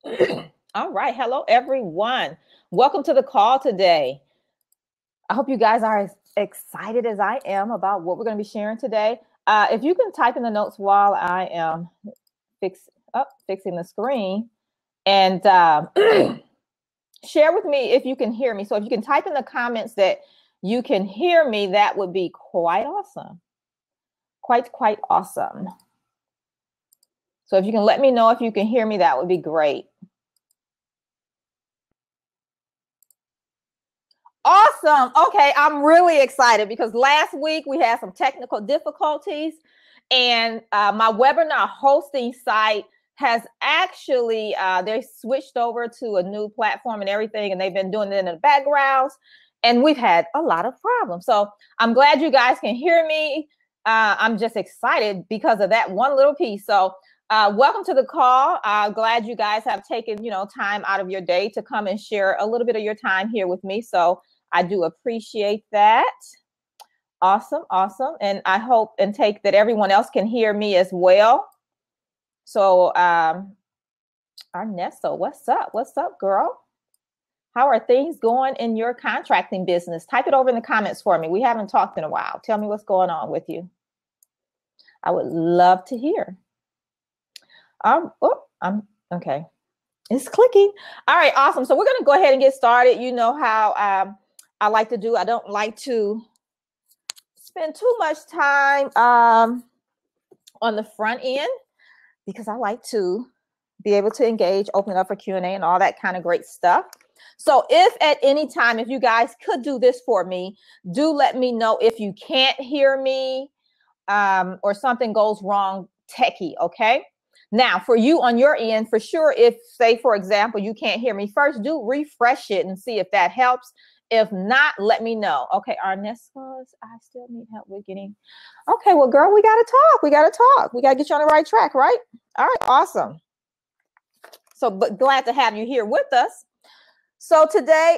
All right. Hello, everyone. Welcome to the call today. I hope you guys are as excited as I am about what we're going to be sharing today. If you can type in the notes while I am fixing the screen and share with me if you can hear me. So if you can type in the comments that you can hear me, that would be quite awesome. Quite awesome. So if you can let me know if you can hear me, that would be great. Awesome. Okay, I'm really excited because last week we had some technical difficulties and my webinar hosting site has actually, they switched over to a new platform and everything, and they've been doing it in the backgrounds, and we've had a lot of problems. So I'm glad you guys can hear me. I'm just excited because of that one little piece. So welcome to the call. Glad you guys have taken, time out of your day to come and share a little bit of your time here with me. So I do appreciate that. Awesome. And I hope and take that everyone else can hear me as well. So Arnesto, what's up? What's up, girl? How are things going in your contracting business? Type it over in the comments for me. We haven't talked in a while. Tell me what's going on with you. I would love to hear. I'm okay. It's clicking. All right, awesome. So we're going to go ahead and get started. You know how I like to do. I don't like to spend too much time on the front end because I like to be able to engage, open it up for Q&A and all that kind of great stuff. So if at any time, if you guys could do this for me, do let me know if you can't hear me or something goes wrong techie, okay? Now, for you on your end, for sure, if, say, for example, you can't hear me first, do refresh it and see if that helps. If not, let me know. Okay, Arnesto, I still need help with getting. Okay, well, girl, we got to talk. We got to get you on the right track, right? All right, awesome. So, but glad to have you here with us. So today,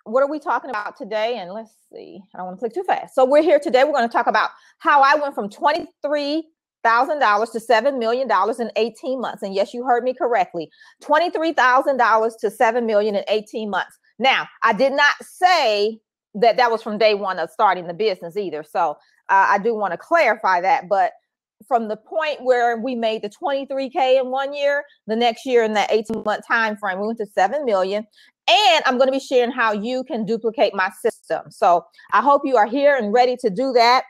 what are we talking about today? And let's see, I don't want to click too fast. So we're here today. We're going to talk about how I went from $23,000 to $7 million in 18 months. And yes, you heard me correctly. $23,000 to $7 million in 18 months. Now, I did not say that was from day one of starting the business either. So I do want to clarify that. But from the point where we made the 23K in 1 year, the next year in that 18-month time frame, we went to 7 million. And I'm going to be sharing how you can duplicate my system. So I hope you are here and ready to do that.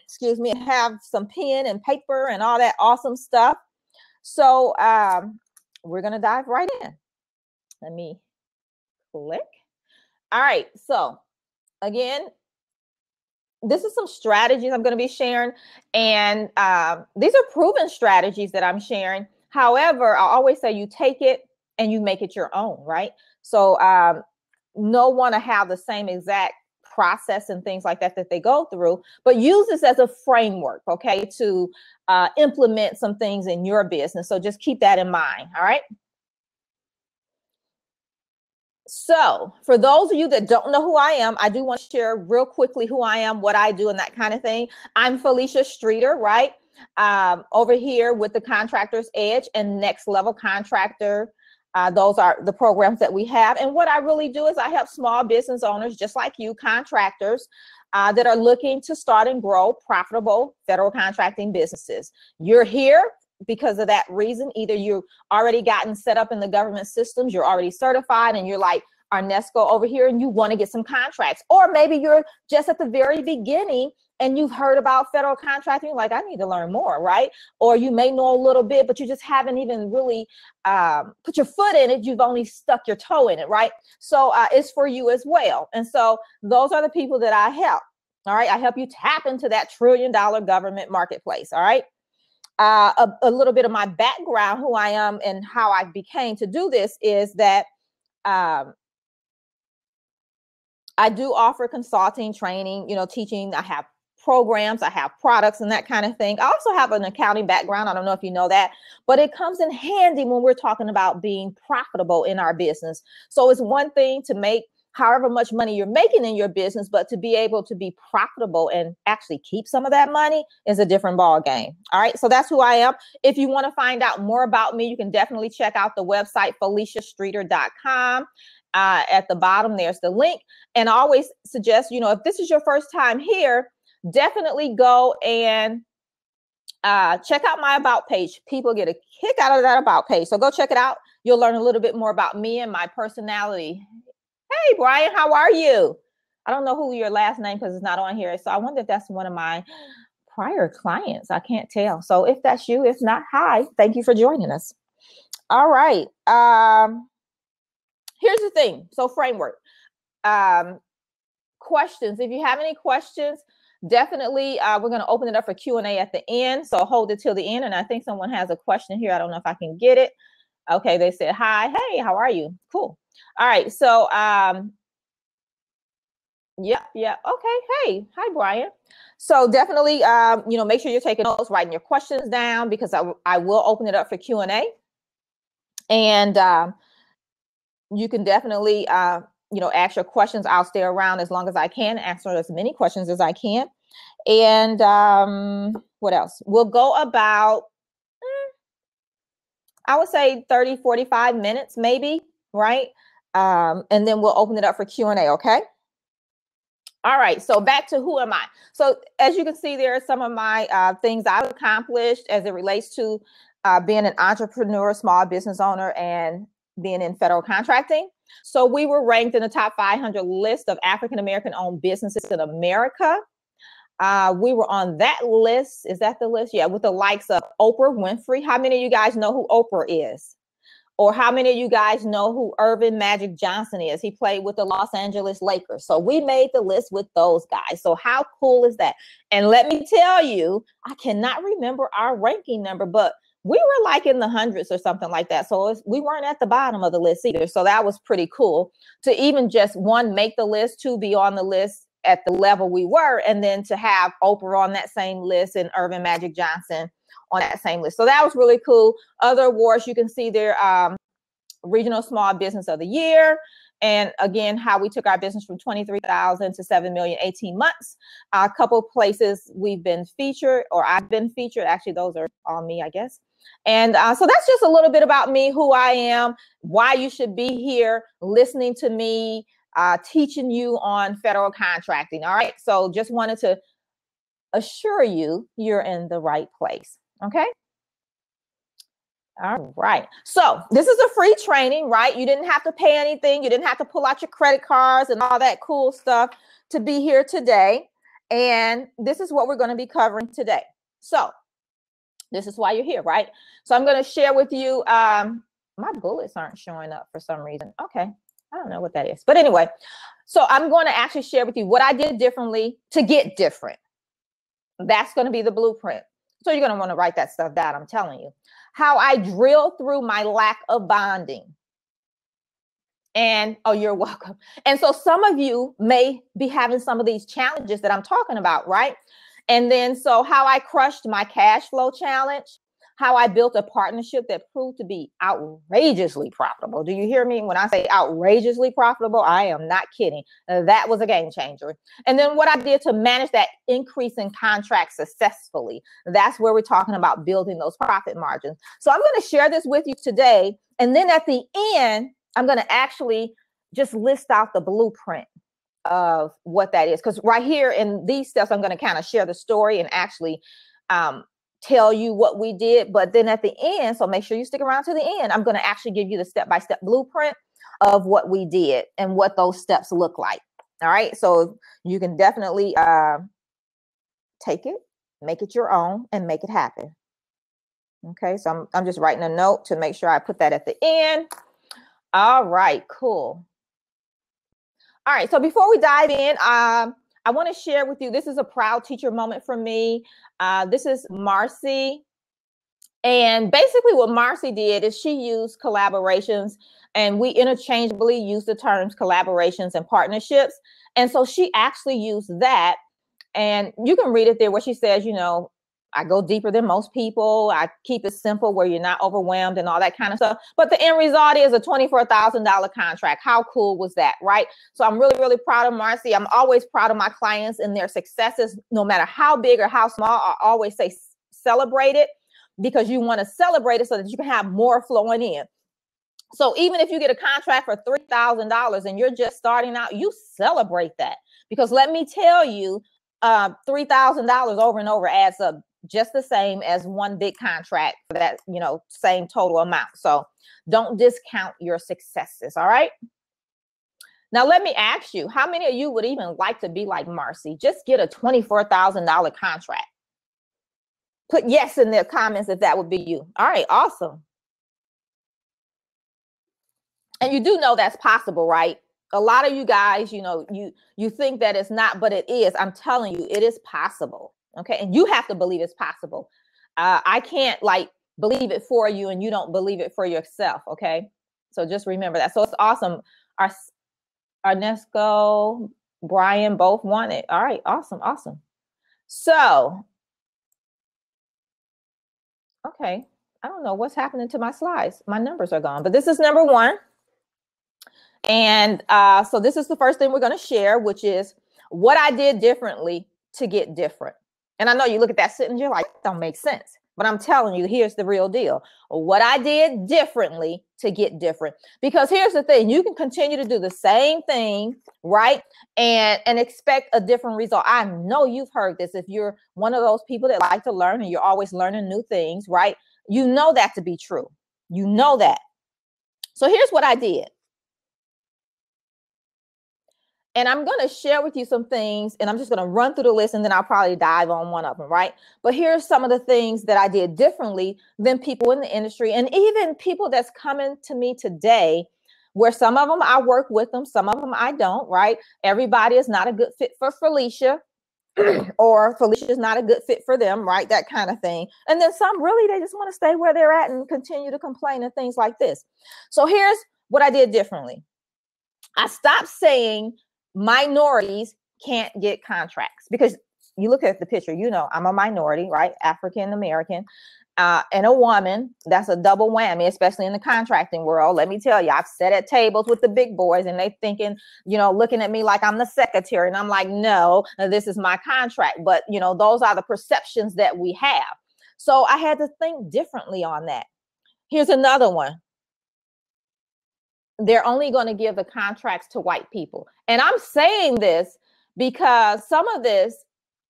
Excuse me, have some pen and paper and all that awesome stuff. So we're going to dive right in. Let me click. All right. So again, this is some strategies I'm going to be sharing. And these are proven strategies that I'm sharing. However, I always say you take it and you make it your own, right? So no one to have the same exact process and things like that they go through, but use this as a framework, okay, to implement some things in your business. So just keep that in mind, all right? So for those of you that don't know who I am, I do want to share real quickly who I am, what I do, and that kind of thing. I'm Felicia Streeter, right? Over here with the Contractor's Edge and Next Level Contractor. Those are the programs that we have. And what I really do is I help small business owners, just like you, contractors, that are looking to start and grow profitable federal contracting businesses. You're here because of that reason. Either you've already gotten set up in the government systems, you're already certified, and you're like Arnesto over here and you want to get some contracts. Or maybe you're just at the very beginning and you've heard about federal contracting, you're like, I need to learn more, right? Or you may know a little bit, but you just haven't even really put your foot in it. You've only stuck your toe in it, right? So it's for you as well. And so those are the people that I help. All right. I help you tap into that $1 trillion government marketplace. All right. A little bit of my background, who I am and how I became to do this is that I do offer consulting, training, teaching. I have programs, I have products and that kind of thing. I also have an accounting background. I don't know if you know that, but it comes in handy when we're talking about being profitable in our business. So it's one thing to make however much money you're making in your business, but to be able to be profitable and actually keep some of that money is a different ball game. All right. So that's who I am. If you want to find out more about me, you can definitely check out the website, FeliciaStreeter.com. At the bottom, there's the link. And I always suggest, you know, if this is your first time here, definitely go and check out my about page. People get a kick out of that about page. So go check it out. You'll learn a little bit more about me and my personality. Hey, Brian, how are you? I don't know who your last name because it's not on here. So I wonder if that's one of my prior clients. I can't tell. So if that's you, if not, hi, thank you for joining us. All right. Here's the thing. So framework. Questions. If you have any questions, definitely we're going to open it up for Q&A at the end. So hold it till the end. And I think someone has a question here. I don't know if I can get it. Okay, they said, hi, hey, how are you? Cool. All right, so, yeah, okay, hey, hi, Brian. So definitely, you know, make sure you're taking notes, writing your questions down, because I will open it up for Q&A. And you can definitely, you know, ask your questions. I'll stay around as long as I can, answer as many questions as I can. And what else? We'll go about, I would say 30, 45 minutes, maybe, right? And then we'll open it up for Q&A, okay? All right, so back to who am I? So as you can see, there are some of my things I've accomplished as it relates to being an entrepreneur, small business owner, and being in federal contracting. So we were ranked in the top 500 list of African-American owned businesses in America. We were on that list. Is that the list? Yeah, with the likes of Oprah Winfrey. How many of you guys know who Oprah is? Or how many of you guys know who Irvin Magic Johnson is? He played with the Los Angeles Lakers. So we made the list with those guys. So how cool is that? And let me tell you, I cannot remember our ranking number, but we were like in the hundreds or something like that. So we weren't at the bottom of the list either. So that was pretty cool to even just, one, make the list, two, be on the list at the level we were, and then to have Oprah on that same list and Irvin Magic Johnson on that same list. So that was really cool. Other awards you can see there, Regional Small Business of the Year. And again, how we took our business from 23,000 to 7 million, 18 months. A couple places we've been featured, or I've been featured. Actually, those are all me, I guess. And so that's just a little bit about me, who I am, why you should be here listening to me, teaching you on federal contracting. All right. So just wanted to assure you you're in the right place. Okay. All right. So this is a free training, right? You didn't have to pay anything. You didn't have to pull out your credit cards and all that cool stuff to be here today. And this is what we're going to be covering today. So this is why you're here, right? So I'm going to share with you, my bullets aren't showing up for some reason. Okay. I don't know what that is. But anyway, so I'm going to actually share with you what I did differently to get different. That's going to be the blueprint. So you're going to want to write that stuff down, I'm telling you. How I drill through my lack of bonding. And, oh, you're welcome. And so some of you may be having some of these challenges that I'm talking about, right? And then, so how I crushed my cash flow challenge, how I built a partnership that proved to be outrageously profitable. Do you hear me? When I say outrageously profitable, I am not kidding. That was a game changer. And then what I did to manage that increase in contracts successfully. That's where we're talking about building those profit margins. So I'm going to share this with you today. And then at the end, I'm going to actually just list out the blueprint of what that is. Because right here in these steps, I'm going to kind of share the story and actually tell you what we did. But then at the end, so make sure you stick around to the end, I'm going to actually give you the step-by-step blueprint of what we did and what those steps look like. All right. So you can definitely take it, make it your own, and make it happen. Okay. So I'm just writing a note to make sure I put that at the end. All right, cool. All right. So before we dive in, I want to share with you, this is a proud teacher moment for me. This is Marcy. And basically what Marcy did is she used collaborations, and we interchangeably use the terms collaborations and partnerships. And so she actually used that. And you can read it there where she says, you know, I go deeper than most people. I keep it simple where you're not overwhelmed and all that kind of stuff. But the end result is a $24,000 contract. How cool was that, right? So I'm really, really proud of Marcy. I'm always proud of my clients and their successes, no matter how big or how small. I always say celebrate it, because you want to celebrate it so that you can have more flowing in. So even if you get a contract for $3,000 and you're just starting out, you celebrate that, because let me tell you, $3,000 over and over adds up just the same as one big contract for that, same total amount. So don't discount your successes. All right. Now, let me ask you, how many of you would even like to be like Marcy? Just get a $24,000 contract. Put yes in the comments if that would be you. All right. Awesome. And you do know that's possible, right? A lot of you guys, you think that it's not, but it is. I'm telling you, it is possible. Okay. And you have to believe it's possible. I can't believe it for you and you don't believe it for yourself. Okay. So just remember that. So it's awesome. Arnesco, Brian both won it. All right. Awesome. Awesome. So, okay. I don't know what's happening to my slides. My numbers are gone, but this is number one. And so this is the first thing we're going to share, which is what I did differently to get different. And I know you look at that sentence, you're like, that don't make sense. But I'm telling you, here's the real deal. What I did differently to get different. Because here's the thing, you can continue to do the same thing, right? And expect a different result. I know you've heard this. If you're one of those people that like to learn and you're always learning new things, right? You know that to be true. You know that. So here's what I did. And I'm going to share with you some things, and I'm just going to run through the list, and then I'll probably dive on one of them, right? But here's some of the things that I did differently than people in the industry, and even people that's coming to me today, where some of them I work with them, some of them I don't, right? Everybody is not a good fit for Felicia, or Felicia is not a good fit for them, right? That kind of thing. And then some really, they just want to stay where they're at and continue to complain and things like this. So here's what I did differently. I stopped saying minorities can't get contracts, because you look at the picture, I'm a minority, right? African American, and a woman. That's a double whammy, especially in the contracting world. Let me tell you, I've sat at tables with the big boys and they thinking, looking at me like I'm the secretary, and I'm like, no, this is my contract. But those are the perceptions that we have. So I had to think differently on that. Here's another one. They're only going to give the contracts to white people. And I'm saying this because some of this,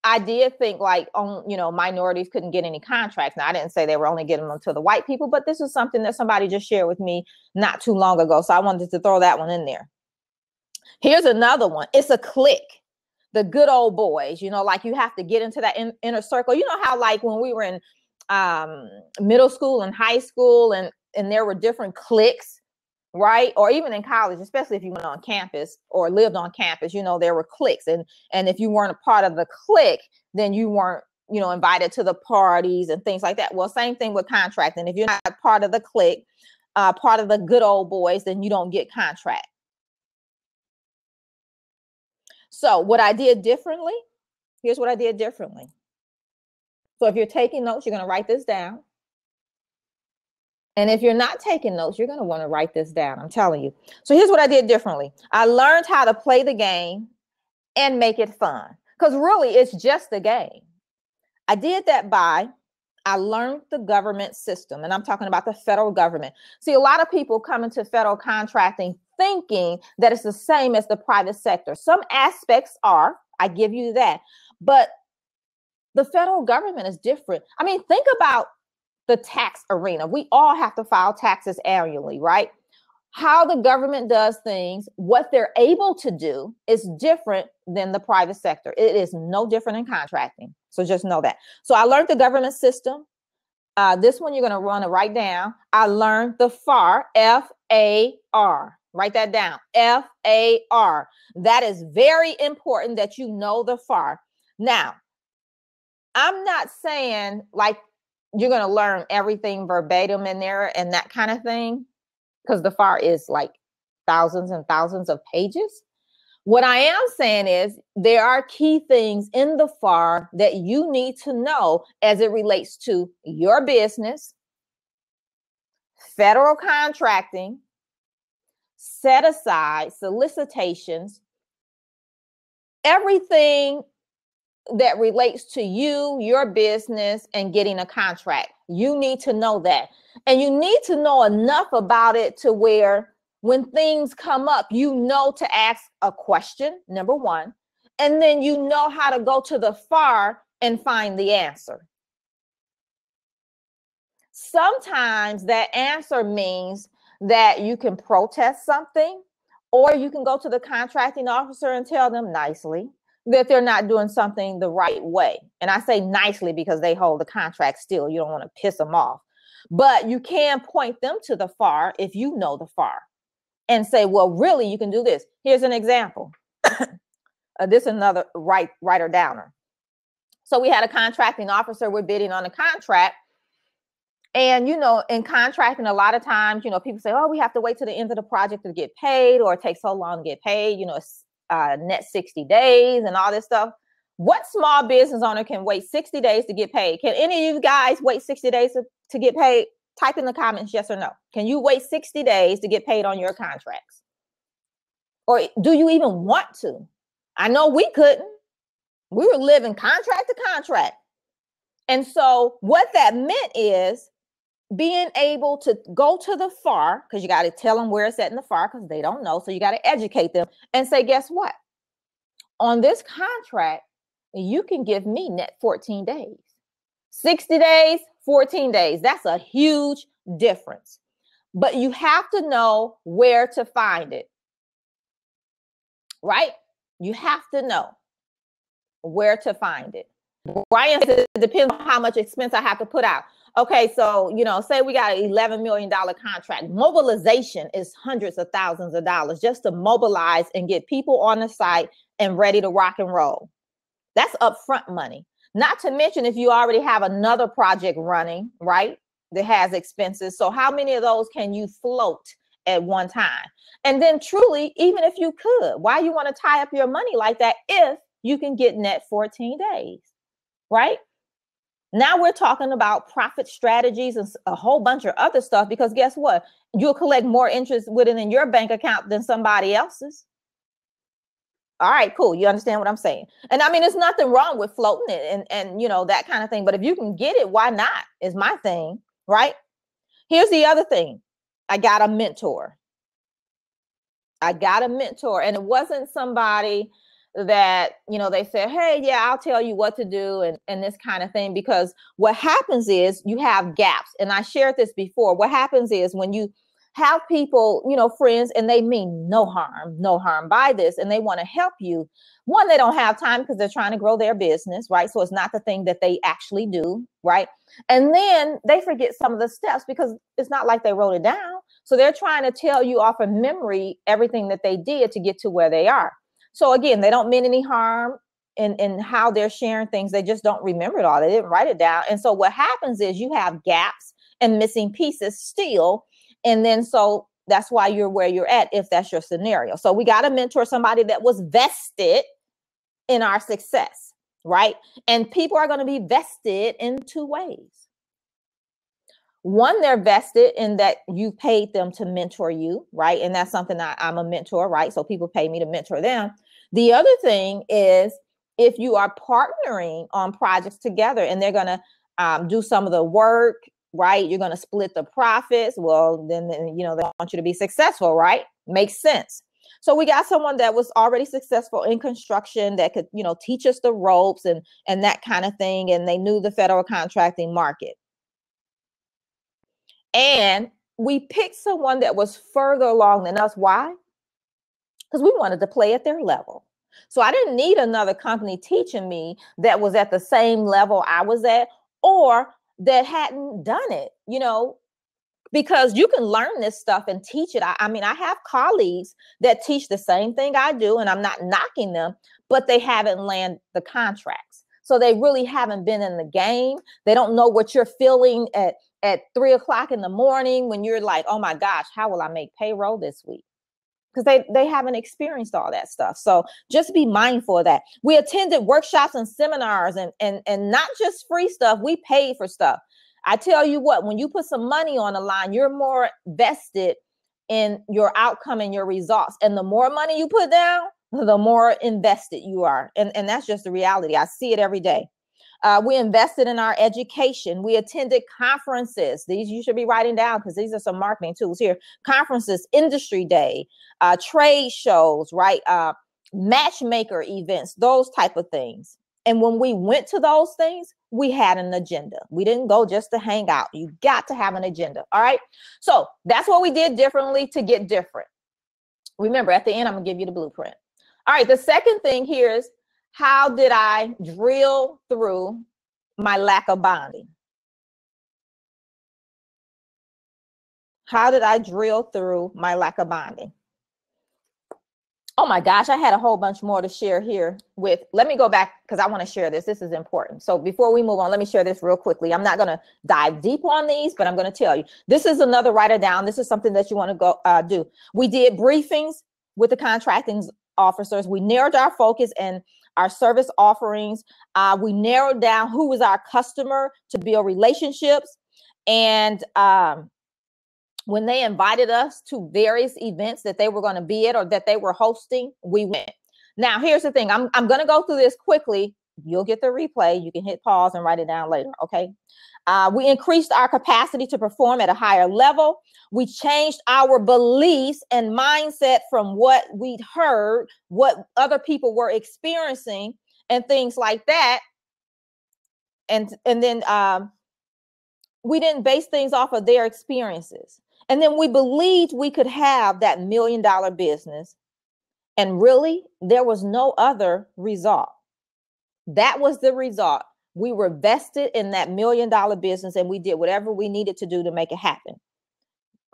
I did think minorities couldn't get any contracts. Now, I didn't say they were only getting them to the white people, but this is something that somebody just shared with me not too long ago. So I wanted to throw that one in there. Here's another one. It's a clique. The good old boys, you have to get into that inner circle. You know how when we were in middle school and high school and there were different cliques, right? Or even in college, especially if you went on campus or lived on campus, there were cliques. And if you weren't a part of the clique, then you weren't, invited to the parties and things like that. Well, same thing with contracting. If you're not part of the clique, part of the good old boys, then you don't get contract. So what I did differently, here's what I did differently. So if you're taking notes, you're going to write this down. And if you're not taking notes, you're going to want to write this down. I'm telling you. So here's what I did differently. I learned how to play the game and make it fun, because really it's just a game. I did that I learned the government system, and I'm talking about the federal government. See, a lot of people come into federal contracting thinking that it's the same as the private sector. Some aspects are, I give you that, but the federal government is different. I mean, think about the tax arena. We all have to file taxes annually, right? How the government does things, what they're able to do is different than the private sector. It is no different in contracting. So just know that. So I learned the government system. This one, you're going to want to write down. I learned the FAR, F-A-R. Write that down, F-A-R. That is very important that you know the FAR. Now, I'm not saying you're going to learn everything verbatim in there and that kind of thing, because the FAR is thousands and thousands of pages. What I am saying is there are key things in the FAR that you need to know as it relates to your business, federal contracting, set aside, solicitations, everything that relates to you, your business, and getting a contract. You need to know that. And you need to know enough about it to where when things come up, you know to ask a question, number one, and then you know how to go to the FAR and find the answer. Sometimes that answer means that you can protest something, or you can go to the contracting officer and tell them nicely that they're not doing something the right way. And I say nicely because they hold the contract still. You don't want to piss them off. But you can point them to the FAR if you know the FAR and say, well, really, you can do this. Here's an example. This is another writer downer. So we had a contracting officer. We're bidding on a contract. And, you know, in contracting, a lot of times, you know, people say, oh, we have to wait till the end of the project to get paid, or it takes so long to get paid. You know, it's net 60 days and all this stuff. What small business owner can wait 60 days to get paid? Can any of you guys wait 60 days to get paid? Type in the comments, yes or no. Can you wait 60 days to get paid on your contracts? Or do you even want to? I know we couldn't. We were living contract to contract. And so what that meant is being able to go to the FAR, because you got to tell them where it's at in the FAR, because they don't know. So you got to educate them and say, guess what? On this contract, you can give me net 14 days. 60 days, 14 days. That's a huge difference. But you have to know where to find it. Right? You have to know where to find it. Brian says it depends on how much expense I have to put out. Okay, so, you know, say we got an $11 million contract. Mobilization is hundreds of thousands of dollars just to mobilize and get people on the site and ready to rock and roll. That's upfront money. Not to mention if you already have another project running, right, that has expenses. So how many of those can you float at one time? And then truly, even if you could, why you want to tie up your money like that if you can get net 14 days, right? Now we're talking about profit strategies and a whole bunch of other stuff, because guess what? You'll collect more interest with it in your bank account than somebody else's. All right, cool. You understand what I'm saying? And I mean, there's nothing wrong with floating it and you know, that kind of thing. But if you can get it, why not? Is my thing, right? Here's the other thing. I got a mentor. And it wasn't somebody that, you know, they said, hey, yeah, I'll tell you what to do and this kind of thing. Because what happens is you have gaps. And I shared this before. What happens is when you have people, you know, friends, and they mean no harm by this, and they want to help you. One, they don't have time because they're trying to grow their business, right? So it's not the thing that they actually do, right? And then they forget some of the steps because it's not like they wrote it down. So they're trying to tell you off of memory everything that they did to get to where they are. So again, they don't mean any harm in how they're sharing things. They just don't remember it all. They didn't write it down. And so what happens is you have gaps and missing pieces still. And then so that's why you're where you're at, if that's your scenario. So we got to mentor somebody that was vested in our success, right? And people are going to be vested in two ways. One, they're vested in that you paid them to mentor you, right? And that's something I'm a mentor, right? So people pay me to mentor them. The other thing is if you are partnering on projects together and they're going to do some of the work, right? You're going to split the profits. Well, then, you know, they want you to be successful, right? Makes sense. So we got someone that was already successful in construction that could, you know, teach us the ropes and that kind of thing. And they knew the federal contracting market. And we picked someone that was further along than us. Why? Because we wanted to play at their level. So I didn't need another company teaching me that was at the same level I was at, or that hadn't done it, you know, because you can learn this stuff and teach it. I mean, I have colleagues that teach the same thing I do, and I'm not knocking them, but they haven't landed the contracts. So they really haven't been in the game. They don't know what you're feeling at 3 o'clock in the morning when you're like, oh my gosh, how will I make payroll this week? because they haven't experienced all that stuff. So just be mindful of that. We attended workshops and seminars and not just free stuff. We paid for stuff. I tell you what, when you put some money on the line, you're more vested in your outcome and your results. And the more money you put down, the more invested you are. And that's just the reality. I see it every day. We invested in our education. We attended conferences. These you should be writing down because these are some marketing tools here. Conferences, industry day, trade shows, right? Matchmaker events, those type of things. And when we went to those things, we had an agenda. We didn't go just to hang out. You got to have an agenda. All right. So that's what we did differently to get different. Remember, at the end, I'm going to give you the blueprint. All right. The second thing here is, how did I drill through my lack of bonding? How did I drill through my lack of bonding? Oh my gosh, I had a whole bunch more to share here with. Let me go back because I want to share this. This is important. So before we move on, let me share this real quickly. I'm not going to dive deep on these, but I'm going to tell you. This is another write it down. This is something that you want to go do. We did briefings with the contracting officers. We narrowed our focus and our service offerings. We narrowed down who was our customer to build relationships. And when they invited us to various events that they were going to be at or that they were hosting, we went. Now, here's the thing. I'm going to go through this quickly. You'll get the replay. You can hit pause and write it down later. Okay. We increased our capacity to perform at a higher level. We changed our beliefs and mindset from what we'd heard, what other people were experiencing and things like that. And then we didn't base things off of their experiences. And then we believed we could have that $1 million business. And really, there was no other result. That was the result. We were vested in that $1 million business and we did whatever we needed to do to make it happen.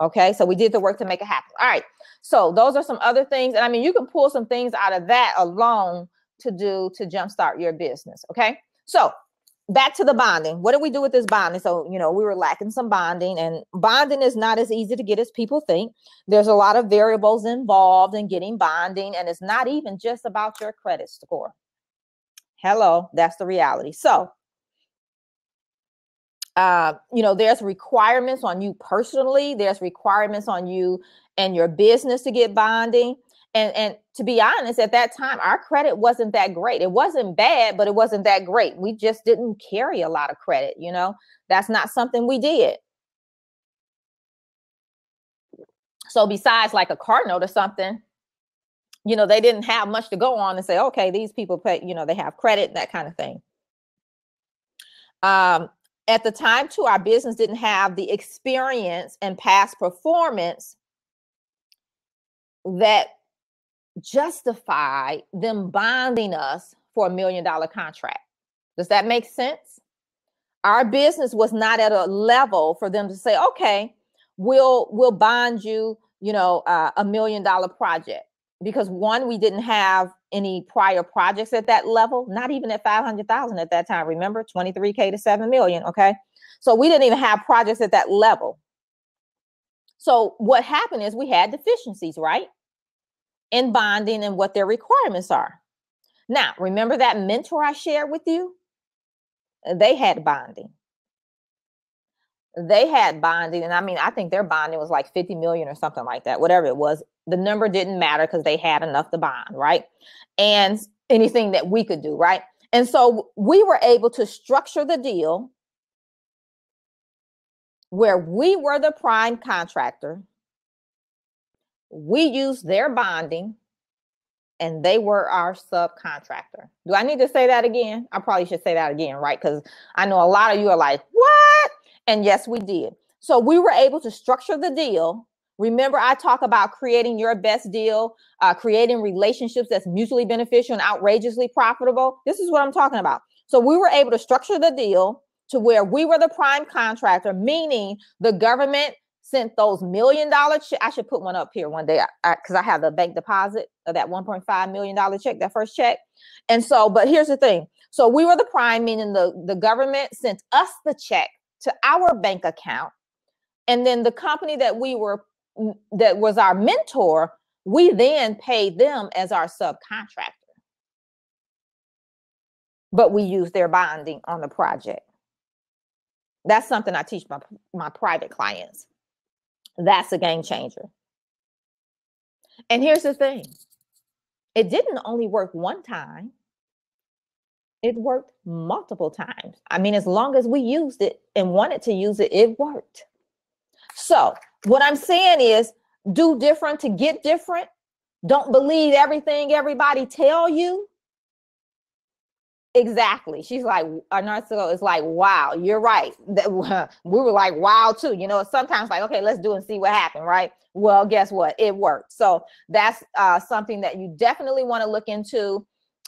Okay, so we did the work to make it happen. All right, so those are some other things. And I mean, you can pull some things out of that alone to do to jumpstart your business. Okay, so back to the bonding. What did we do with this bonding? So, you know, we were lacking some bonding, and bonding is not as easy to get as people think. There's a lot of variables involved in getting bonding, and it's not even just about your credit score. Hello, that's the reality. So, you know, there's requirements on you personally. There's requirements on you and your business to get bonding. And to be honest, at that time, our credit wasn't that great. It wasn't bad, but it wasn't that great. We just didn't carry a lot of credit. You know, that's not something we did. So besides like a card note or something, you know, they didn't have much to go on and say, okay, these people pay, you know, they have credit, that kind of thing. At the time, too, our business didn't have the experience and past performance that justify them bonding us for $1 million contract. Does that make sense? Our business was not at a level for them to say, okay, we'll bond you, you know, $1 million project. Because one, we didn't have any prior projects at that level, not even at 500,000 at that time. Remember, 23K to 7 million. Okay. So we didn't even have projects at that level. So what happened is we had deficiencies, right? In bonding and what their requirements are. Now, remember that mentor I shared with you? They had bonding. They had bonding. And I mean, I think their bonding was like 50 million or something like that, whatever it was. The number didn't matter because they had enough to bond, right? And anything that we could do, right? And so we were able to structure the deal where we were the prime contractor. We used their bonding and they were our subcontractor. Do I need to say that again? I probably should say that again, right? Because I know a lot of you are like, what? And yes, we did. So we were able to structure the deal. Remember, I talk about creating your best deal, creating relationships that's mutually beneficial and outrageously profitable. This is what I'm talking about. So we were able to structure the deal to where we were the prime contractor, meaning the government sent those $1 million check. I should put one up here one day because I have the bank deposit of that $1.5 million check, that first check. And so, but here's the thing. So we were the prime, meaning the government sent us the check to our bank account. And then the company that was our mentor We then pay them as our subcontractor, but we use their bonding on the project. That's something I teach my private clients. That's a game changer. And here's the thing. It didn't only work one time. It worked multiple times. I mean, as long as we used it and wanted to use it, it worked. So what I'm saying is, do different to get different. Don't believe everything everybody tell you. Exactly. She's like, Narciso is like, wow, you're right. We were like, wow, too. You know, sometimes like, okay, let's do and see what happened, right? Well, guess what? It worked. So that's something that you definitely want to look into,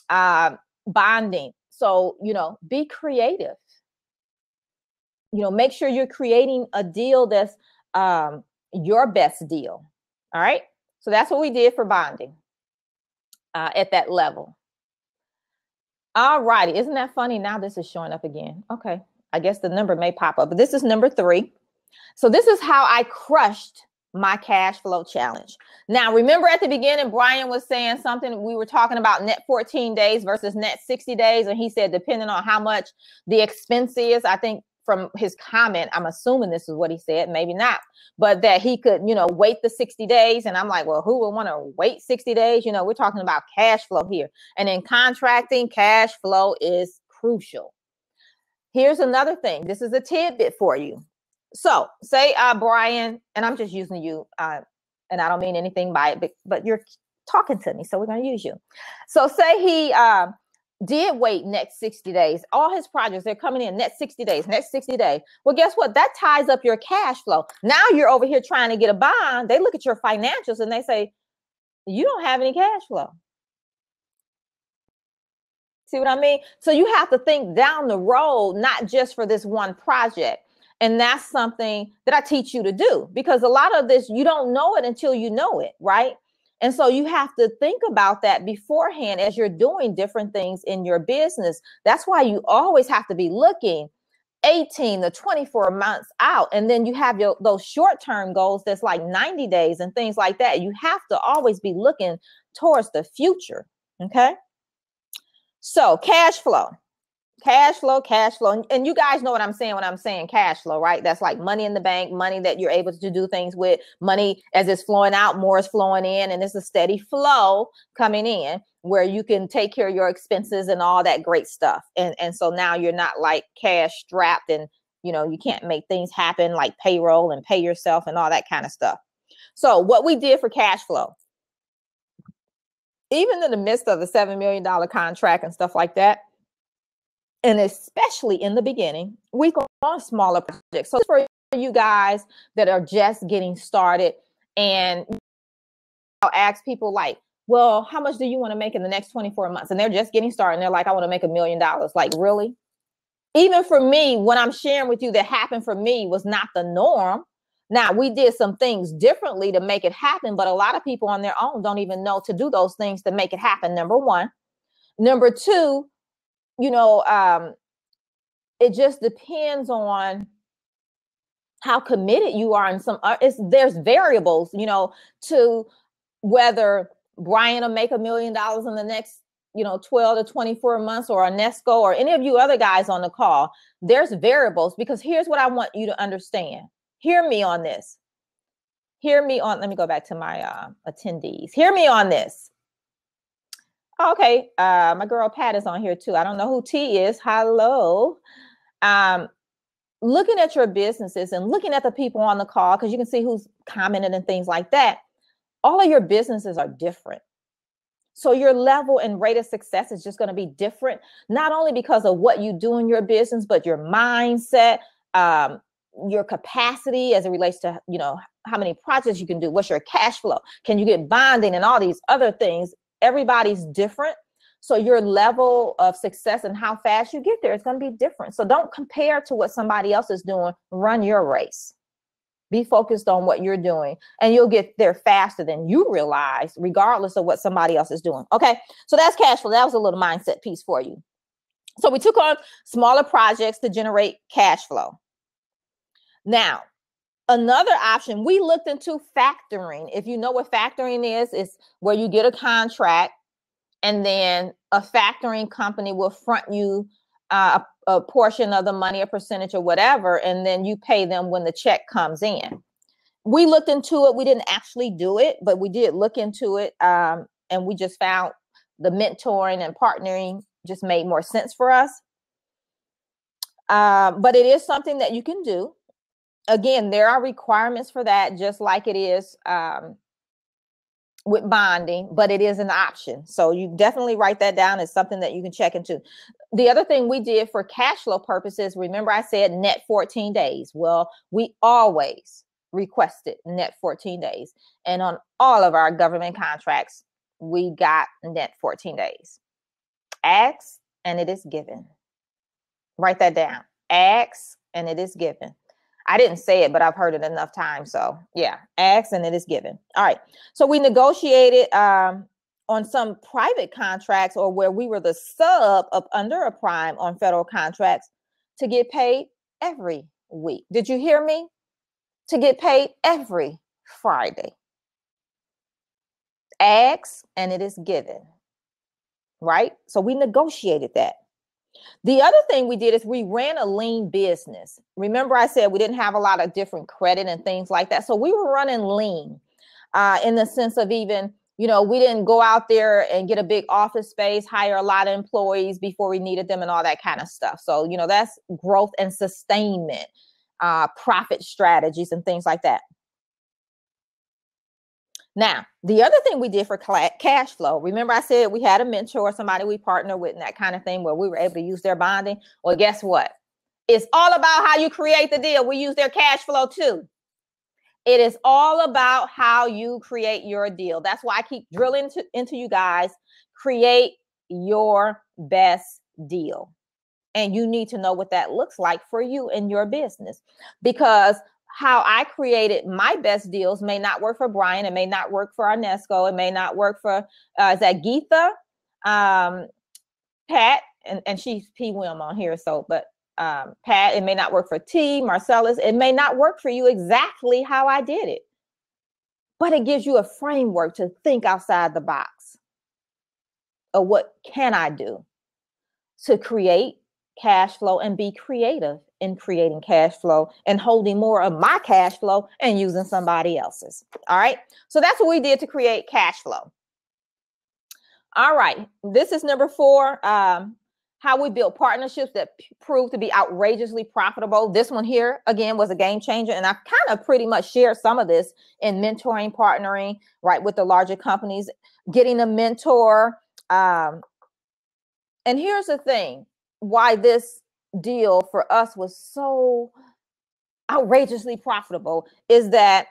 bonding. So, you know, be creative. You know, make sure you're creating a deal that's your best deal. All right. So that's what we did for bonding at that level. All righty. Isn't that funny? Now this is showing up again. Okay. I guess the number may pop up, but this is number 3. So this is how I crushed my cash flow challenge. Now, remember at the beginning, Brian was saying something. We were talking about net 14 days versus net 60 days. And he said, depending on how much the expense is, I think from his comment, I'm assuming this is what he said, maybe not, but that he could, you know, wait the 60 days. And I'm like, well, who would want to wait 60 days? You know, we're talking about cash flow here. And in contracting, cash flow is crucial. Here's another thing. This is a tidbit for you. So say, Brian, and I'm just using you, and I don't mean anything by it, but you're talking to me, so we're going to use you. So say he did wait next 60 days. All his projects, they're coming in next 60 days, next 60 days. Well, guess what? That ties up your cash flow. Now you're over here trying to get a bond. They look at your financials and they say, you don't have any cash flow. See what I mean? So you have to think down the road, not just for this one project. And that's something that I teach you to do, because a lot of this, you don't know it until you know it, right? And so you have to think about that beforehand as you're doing different things in your business. That's why you always have to be looking 18 to 24 months out. And then you have those short-term goals that's like 90 days and things like that. You have to always be looking towards the future. Okay. So cash flow. Cash flow. And you guys know what I'm saying when I'm saying cash flow, right? That's like money in the bank, money that you're able to do things with, money as it's flowing out, more is flowing in, and it's a steady flow coming in where you can take care of your expenses and all that great stuff. And so now you're not like cash strapped and, you know, you can't make things happen like payroll and pay yourself and all that kind of stuff. So what we did for cash flow, even in the midst of the $7 million contract and stuff like that, and especially in the beginning, we go on smaller projects. So for you guys that are just getting started, and I'll ask people like, well, how much do you want to make in the next 24 months? And they're just getting started. And they're like, I want to make $1 million. Like, really? Even for me, what I'm sharing with you that happened for me was not the norm. Now, we did some things differently to make it happen, but a lot of people on their own don't even know to do those things to make it happen, number one. Number two, you know, it just depends on how committed you are. And there's variables, you know, to whether Brian will make $1 million in the next, you know, 12 to 24 months, or Onesco, or any of you other guys on the call. There's variables, because here's what I want you to understand. Hear me on this. Let me go back to my attendees. Hear me on this. Okay, my girl Pat is on here too. I don't know who T is. Hello. Looking at your businesses and looking at the people on the call, because you can see who's commented and things like that. All of your businesses are different. So your level and rate of success is just going to be different, not only because of what you do in your business, but your mindset, your capacity as it relates to, you know, how many projects you can do, what's your cash flow, can you get bonding, and all these other things. Everybody's different. So your level of success and how fast you get there is going to be different. So don't compare to what somebody else is doing. Run your race. Be focused on what you're doing, and you'll get there faster than you realize, regardless of what somebody else is doing. Okay. So that's cash flow. That was a little mindset piece for you. So we took on smaller projects to generate cash flow. Now, Another option, we looked into factoring. If you know what factoring is, it's where you get a contract and then a factoring company will front you a portion of the money, a percentage or whatever, and then you pay them when the check comes in. We looked into it. We didn't actually do it, but we did look into it. And we just found the mentoring and partnering just made more sense for us. But it is something that you can do. Again, there are requirements for that, just like it is with bonding, but it is an option. So you definitely write that down as something that you can check into. The other thing we did for cash flow purposes, remember I said net 14 days. Well, we always requested net 14 days. And on all of our government contracts, we got net 14 days. Ask and it is given. Write that down. Ask and it is given. I didn't say it, but I've heard it enough times. So yeah, ask and it is given. All right. So we negotiated on some private contracts or where we were the sub up under a prime on federal contracts to get paid every week. Did you hear me? To get paid every Friday. Ask and it is given. Right? So we negotiated that. The other thing we did is we ran a lean business. Remember I said we didn't have a lot of different credit and things like that. So we were running lean in the sense of even, you know, we didn't go out there and get a big office space, hire a lot of employees before we needed them and all that kind of stuff. So, you know, that's growth and sustainment, profit strategies and things like that. Now, the other thing we did for cash flow, remember I said we had a mentor, somebody we partner with and that kind of thing where we were able to use their bonding. Well, guess what? It's all about how you create the deal. We use their cash flow too. It is all about how you create your deal. That's why I keep drilling into you guys. Create your best deal. And you need to know what that looks like for you in your business, because how I created my best deals may not work for Brian. It may not work for Arnesco. It may not work for, is that Geetha? Pat, and she's P. Wilm on here. So, but Pat, it may not work for T, Marcellus. It may not work for you exactly how I did it. But it gives you a framework to think outside the box of what can I do to create cash flow and be creative in creating cash flow and holding more of my cash flow and using somebody else's. All right. So that's what we did to create cash flow. All right. This is number 4. How we built partnerships that proved to be outrageously profitable. This one here, again, was a game changer. And I've kind of pretty much shared some of this in mentoring, partnering, right, with the larger companies, getting a mentor. And here's the thing, why this deal for us was so outrageously profitable is that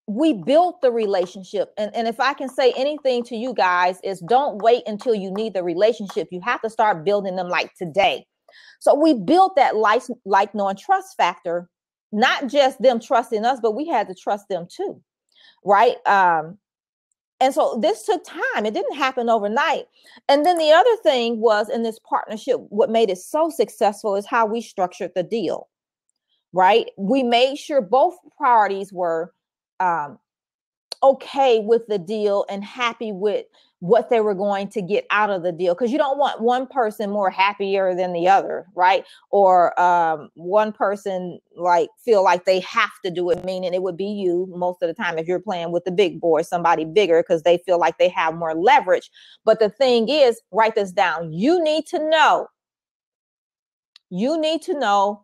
we built the relationship. And if I can say anything to you guys is don't wait until you need the relationship. You have to start building them like today. So we built that like, know, and trust factor, not just them trusting us, but we had to trust them too. Right. And so this took time. It didn't happen overnight. And then the other thing was in this partnership, what made it so successful is how we structured the deal, right? We made sure both parties were okay with the deal and happy with what they were going to get out of the deal. Because you don't want one person more happier than the other, right? Or one person like feel like they have to do it, meaning it would be you most of the time if you're playing with the big boy, somebody bigger, because they feel like they have more leverage. But the thing is, write this down. You need to know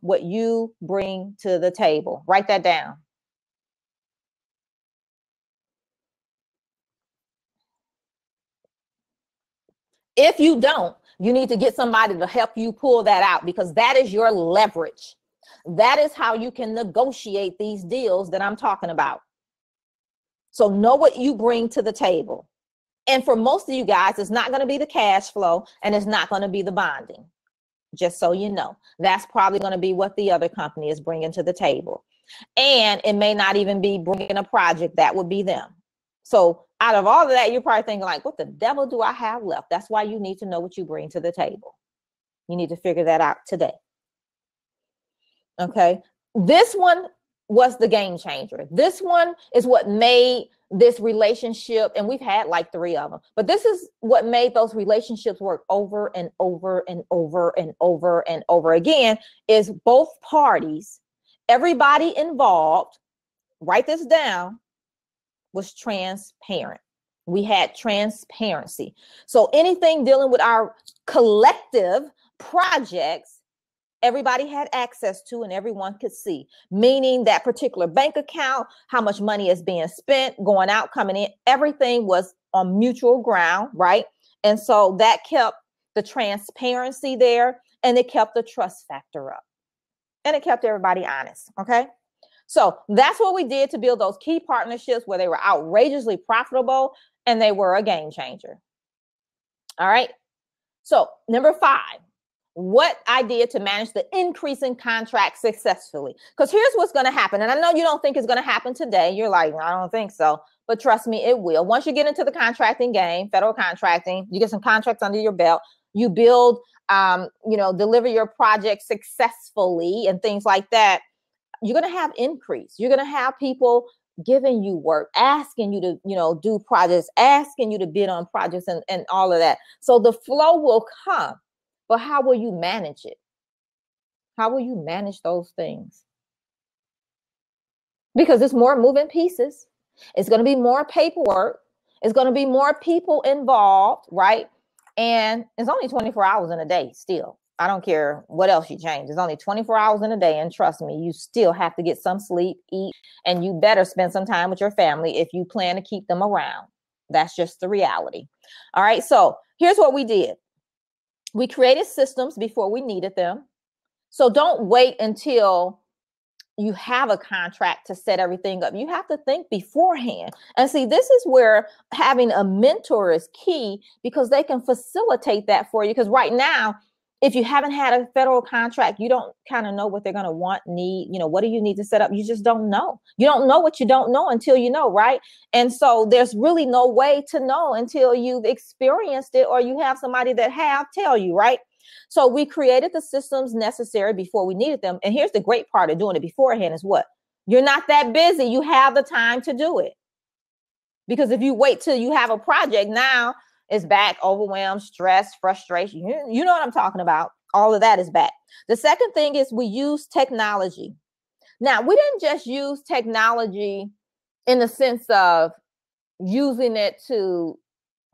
what you bring to the table. Write that down. If you don't, you need to get somebody to help you pull that out, because that is your leverage. That is how you can negotiate these deals that I'm talking about. So know what you bring to the table. And for most of you guys, it's not going to be the cash flow and it's not going to be the bonding. Just so you know, that's probably going to be what the other company is bringing to the table. And it may not even be bringing a project. That would be them. So out of all of that, you're probably thinking like, what the devil do I have left? That's why you need to know what you bring to the table. You need to figure that out today. Okay. This one was the game changer. This one is what made this relationship, and we've had like 3 of them, but this is what made those relationships work over and over and over and over and over again, is both parties, everybody involved, write this down, was transparent. We had transparency. So anything dealing with our collective projects, everybody had access to and everyone could see, meaning that particular bank account, how much money is being spent, going out, coming in, everything was on mutual ground, right? And so that kept the transparency there, and it kept the trust factor up, and it kept everybody honest, okay? So that's what we did to build those key partnerships where they were outrageously profitable and they were a game changer. All right. So number 5, what I did to manage the increase in contracts successfully. Because here's what's going to happen. And I know you don't think it's going to happen today. You're like, I don't think so. But trust me, it will. Once you get into the contracting game, federal contracting, you get some contracts under your belt, you build, deliver your project successfully and things like that. You're going to have increase. You're going to have people giving you work, asking you to, do projects, asking you to bid on projects and all of that. So the flow will come. But how will you manage it? How will you manage those things? Because it's more moving pieces. It's going to be more paperwork. It's going to be more people involved, right? And it's only 24 hours in a day still. I don't care what else you change. It's only 24 hours in a day. And trust me, you still have to get some sleep, eat, and you better spend some time with your family if you plan to keep them around. That's just the reality. All right. So here's what we did. We created systems before we needed them. So don't wait until you have a contract to set everything up. You have to think beforehand. And see, this is where having a mentor is key, because they can facilitate that for you. Because right now, if you haven't had a federal contract, you don't kind of know what they're going to want, need, what do you need to set up? You just don't know. You don't know what you don't know until you know, right? And so there's really no way to know until you've experienced it or you have somebody that tell you, right? So we created the systems necessary before we needed them. And here's the great part of doing it beforehand is what? You're not that busy. You have the time to do it. Because if you wait till you have a project, now it's back, overwhelmed, stress, frustration. You know what I'm talking about. All of that is back. The second thing is we use technology. Now, we didn't just use technology in the sense of using it to,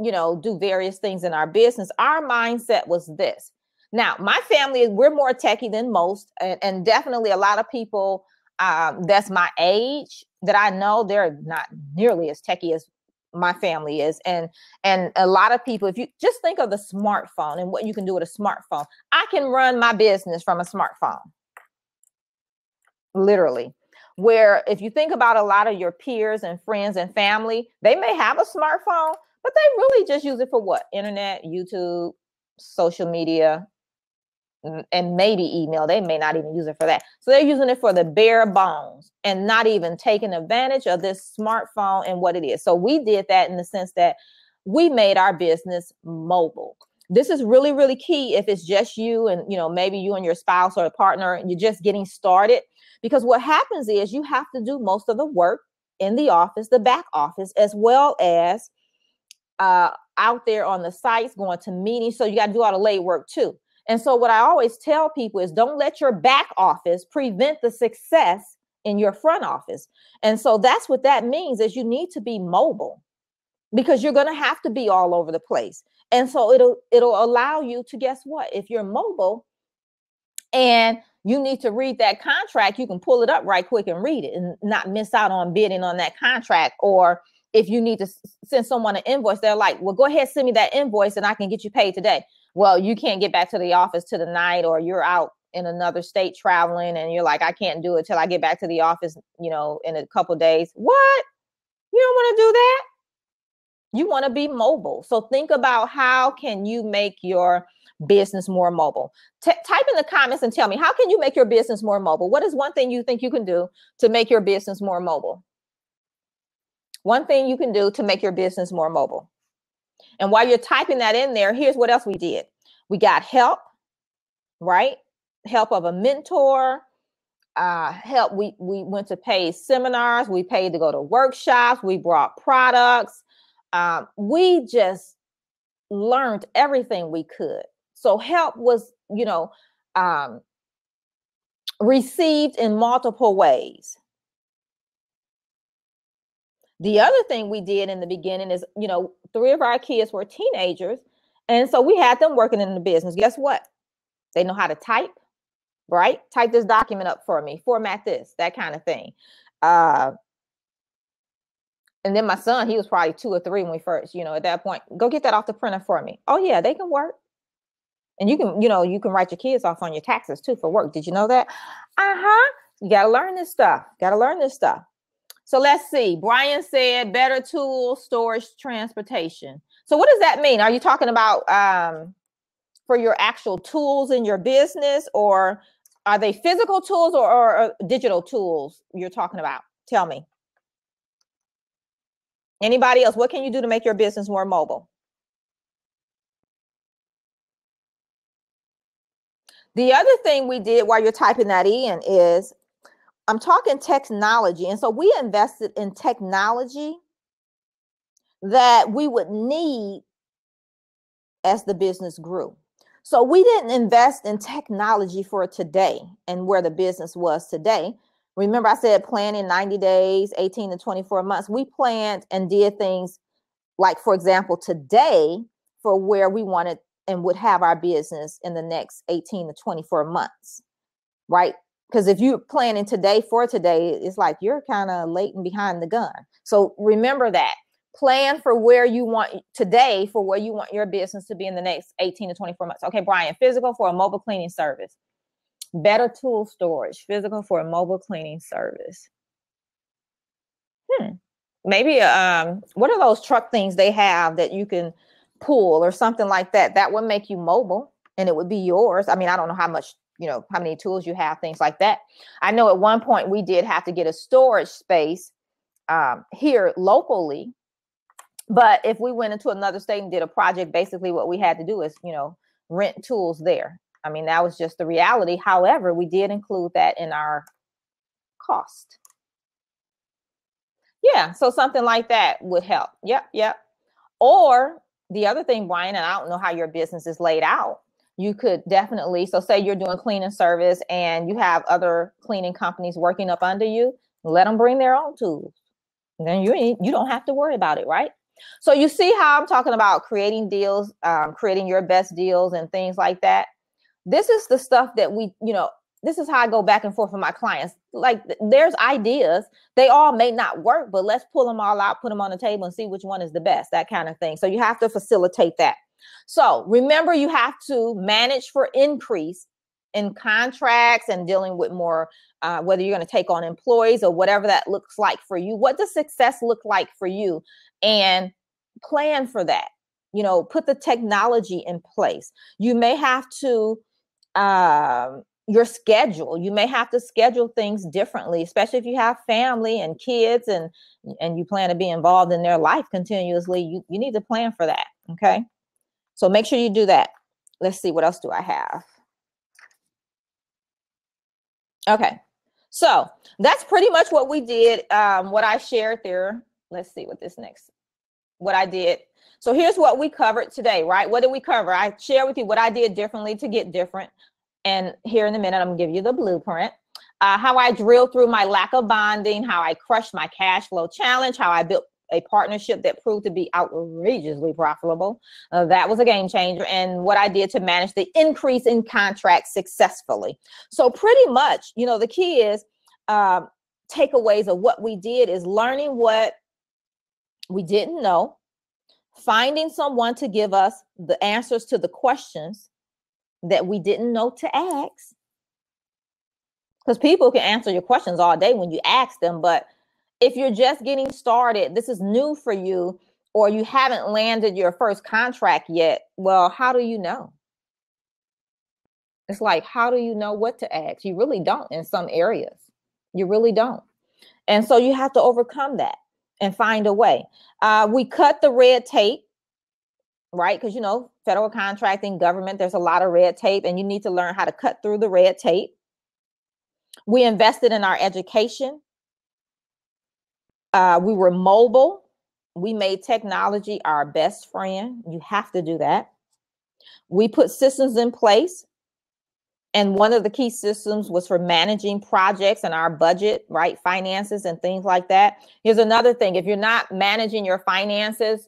do various things in our business. Our mindset was this. Now, my family, we're more techie than most, and definitely a lot of people that's my age that I know, they're not nearly as techie as my family is. And a lot of people, if you just think of the smartphone and what you can do with a smartphone, I can run my business from a smartphone. Literally. Where if you think about a lot of your peers and friends and family, they may have a smartphone, but they really just use it for what? Internet, YouTube, social media, and maybe email. They may not even use it for that. So they're using it for the bare bones and not even taking advantage of this smartphone and what it is. So we did that in the sense that we made our business mobile. This is really, really key if it's just you and, maybe you and your spouse or a partner, and you're just getting started. Because what happens is you have to do most of the work in the office, the back office, as well as out there on the sites, going to meetings. So you got to do all the late work too. And so what I always tell people is don't let your back office prevent the success in your front office. And so that's what that means, is you need to be mobile, because you're going to have to be all over the place. And so it'll allow you to, guess what? If you're mobile and you need to read that contract, you can pull it up right quick and read it and not miss out on bidding on that contract. Or if you need to send someone an invoice, they're like, well, go ahead, send me that invoice and I can get you paid today. Well, you can't get back to the office to the night, or you're out in another state traveling and you're like, I can't do it till I get back to the office, in a couple of days. What? You don't want to do that? You want to be mobile. So think about how can you make your business more mobile. Type in the comments and tell me, how can you make your business more mobile? What is one thing you think you can do to make your business more mobile? One thing you can do to make your business more mobile. And while you're typing that in there, here's what else we did. We got help, right? Help of a mentor. help. We went to paid seminars. We paid to go to workshops. We brought products. We just learned everything we could. So help was, received in multiple ways. The other thing we did in the beginning is, 3 of our kids were teenagers. And so we had them working in the business. Guess what? They know how to type, right? Type this document up for me, format this, that kind of thing. And then my son, he was probably 2 or 3 when we first, at that point, go get that off the printer for me. Oh yeah, they can work. And you can, you can write your kids off on your taxes too for work. Did you know that? You got to learn this stuff. So let's see. Brian said better tools, storage, transportation. So what does that mean? Are you talking about for your actual tools in your business, or are they physical tools or digital tools you're talking about? Tell me. Anybody else? What can you do to make your business more mobile? The other thing we did while you're typing that in is, I'm talking technology. And so we invested in technology that we would need as the business grew. So we didn't invest in technology for today and where the business was today. Remember, I said plan in 90 days, 18 to 24 months. We planned and did things like, for example, today for where we wanted and would have our business in the next 18 to 24 months, right? Because if you're planning today for today, it's like you're kind of late and behind the gun. So remember that. Plan for where you want today, for where you want your business to be in the next 18 to 24 months. Okay, Brian, physical for a mobile cleaning service. Better tool storage, physical for a mobile cleaning service. Maybe what are those truck things they have that you can pull or something like that? That would make you mobile and it would be yours. I mean, I don't know how much, how many tools you have, things like that. I know at one point we did have to get a storage space here locally. But if we went into another state and did a project, basically what we had to do is, rent tools there. I mean, that was just the reality. However, we did include that in our cost. Yeah, so something like that would help. Yep. Or the other thing, Brian, and I don't know how your business is laid out, you could definitely, so say you're doing cleaning service and you have other cleaning companies working up under you, let them bring their own tools. And then you don't have to worry about it, right? So you see how I'm talking about creating deals, creating your best deals and things like that. This is the stuff that this is how I go back and forth with my clients. Like there's ideas, they all may not work, but let's pull them all out, put them on the table and see which one is the best, that kind of thing. So you have to facilitate that. So remember, you have to manage for increase in contracts and dealing with more, whether you're going to take on employees or whatever that looks like for you. What does success look like for you? And plan for that. Put the technology in place. You may have to, your schedule, you may have to schedule things differently, especially if you have family and kids and you plan to be involved in their life continuously. You need to plan for that. Okay. So make sure you do that. Let's see, what else do I have? Okay. So that's pretty much what we did. What I shared there. Let's see what I did. So here's what we covered today, right? What did we cover? I shared with you what I did differently to get different. And here in a minute, I'm gonna give you the blueprint. How I drilled through my lack of bonding, how I crushed my cash flow challenge, how I built a partnership that proved to be outrageously profitable. That was a game changer. And what I did to manage the increase in contracts successfully. So pretty much, the key is takeaways of what we did is learning what we didn't know, finding someone to give us the answers to the questions that we didn't know to ask. Because people can answer your questions all day when you ask them, but if you're just getting started, this is new for you, or you haven't landed your first contract yet, well, how do you know? It's like, how do you know what to ask? You really don't in some areas. You really don't. And so you have to overcome that and find a way. We cut the red tape, right? Because, federal contracting, government, there's a lot of red tape, and you need to learn how to cut through the red tape. We invested in our education. We were mobile. We made technology our best friend. You have to do that. We put systems in place. And one of the key systems was for managing projects and our budget, right? Finances and things like that. Here's another thing. If you're not managing your finances,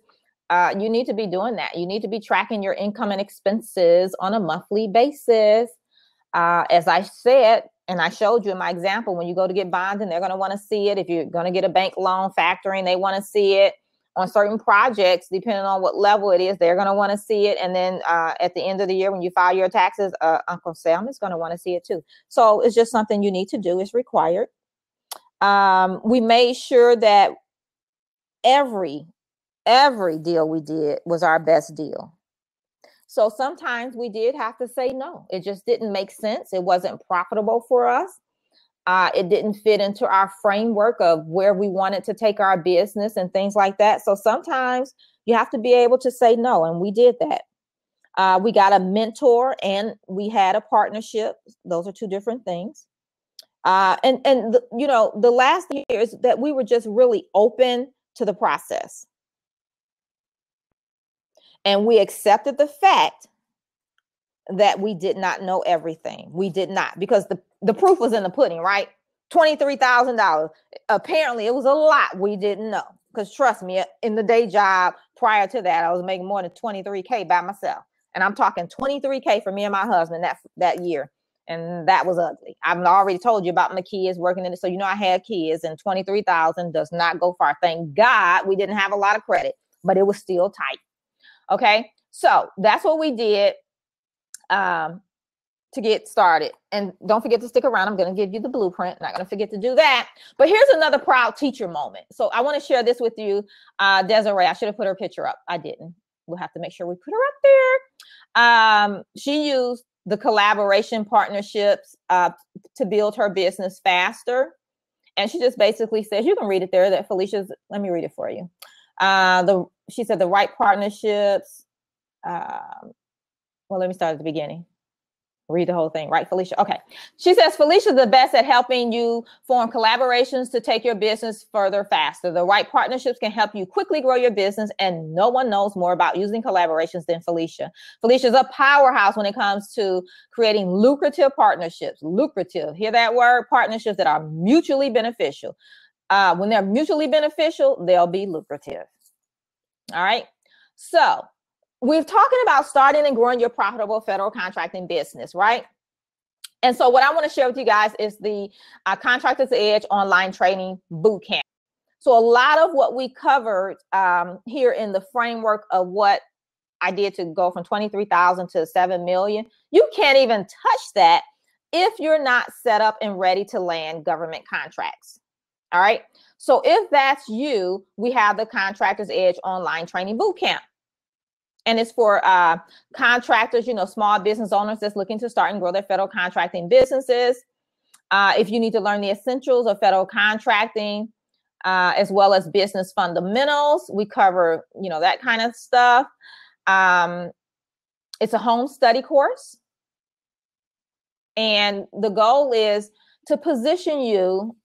you need to be doing that. You need to be tracking your income and expenses on a monthly basis. As I said, and I showed you in my example, when you go to get bonds and they're going to want to see it. If you're going to get a bank loan factoring, they want to see it. On certain projects, depending on what level it is, they're going to want to see it. And then at the end of the year, when you file your taxes, Uncle Sam is going to want to see it too. So it's just something you need to do. It's required. We made sure that every deal we did was our best deal. So sometimes we did have to say no. It just didn't make sense. It wasn't profitable for us. It didn't fit into our framework of where we wanted to take our business and things like that. So sometimes you have to be able to say no, and we did that. We got a mentor and we had a partnership. Those are two different things. The last year is that we were just really open to the process. And we accepted the fact that we did not know everything. We did not, because the proof was in the pudding, right? $23,000. Apparently it was a lot we didn't know, because trust me, in the day job prior to that, I was making more than 23K by myself. And I'm talking 23K for me and my husband that year. And that was ugly. I've already told you about my kids working in it. So, I had kids, and 23,000 does not go far. Thank God we didn't have a lot of credit, but it was still tight. Okay. So that's what we did to get started. And don't forget to stick around. I'm going to give you the blueprint. Not going to forget to do that. But here's another proud teacher moment. So I want to share this with you. Desiree, I should have put her picture up. I didn't. We'll have to make sure we put her up there. She used the collaboration partnerships to build her business faster. And she just basically says, you can read it there, that Felicia's, let me read it for you. She said the right partnerships. Well, let me start at the beginning. Read the whole thing, right, Felicia? Okay. She says, Felicia's the best at helping you form collaborations to take your business further faster. The right partnerships can help you quickly grow your business, and no one knows more about using collaborations than Felicia. Felicia's a powerhouse when it comes to creating lucrative partnerships. Lucrative. Hear that word? Partnerships that are mutually beneficial. When they're mutually beneficial, they'll be lucrative. All right. So we're talking about starting and growing your profitable federal contracting business, right? And so what I want to share with you guys is the Contractor's Edge online training bootcamp. So a lot of what we covered here in the framework of what I did to go from 23,000 to 7 million, you can't even touch that if you're not set up and ready to land government contracts. All right. So if that's you, we have the Contractor's Edge online training bootcamp. And it's for contractors, small business owners that's looking to start and grow their federal contracting businesses. If you need to learn the essentials of federal contracting, as well as business fundamentals, we cover, that kind of stuff. It's a home study course. And the goal is to position you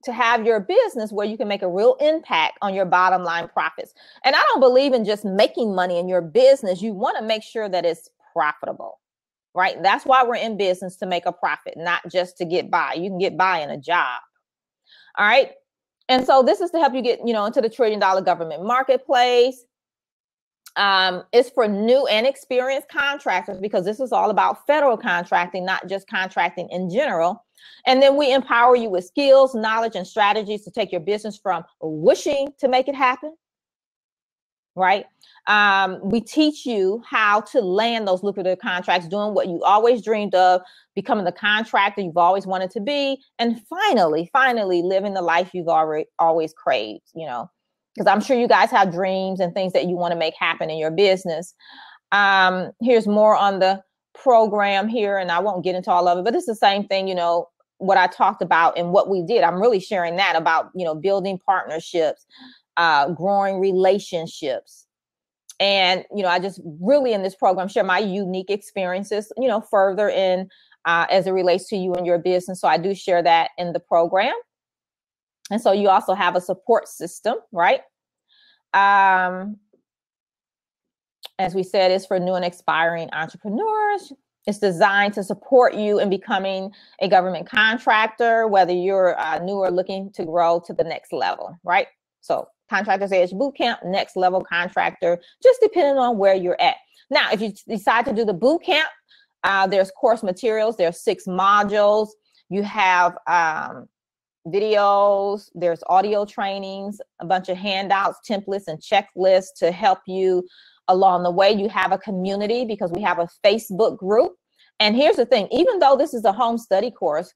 to have your business where you can make a real impact on your bottom line profits. And I don't believe in just making money in your business. You want to make sure that it's profitable, right? That's why we're in business, to make a profit, not just to get by. You can get by in a job. All right. And so this is to help you get, into the $1 trillion government marketplace. It's for new and experienced contractors, because this is all about federal contracting, not just contracting in general. And then we empower you with skills, knowledge, and strategies to take your business from wishing to make it happen, right? We teach you how to land those lucrative contracts, doing what you always dreamed of, becoming the contractor you've always wanted to be, and finally living the life you've always craved, because I'm sure you guys have dreams and things that you want to make happen in your business. Here's more on the program here, and I won't get into all of it, but it's the same thing, what I talked about and what we did. I'm really sharing that about, building partnerships, growing relationships. And, I just really in this program share my unique experiences, further in as it relates to you and your business. So I do share that in the program. And so you also have a support system, right? As we said, it's for new and aspiring entrepreneurs. It's designed to support you in becoming a government contractor, whether you're new or looking to grow to the next level, right? So Contractors Edge Bootcamp, next level contractor, just depending on where you're at. Now, if you decide to do the bootcamp, there's course materials, there's 6 modules. You have videos, there's audio trainings, a bunch of handouts, templates, and checklists to help you along the way. You have a community because we have a Facebook group. And here's the thing, even though this is a home study course,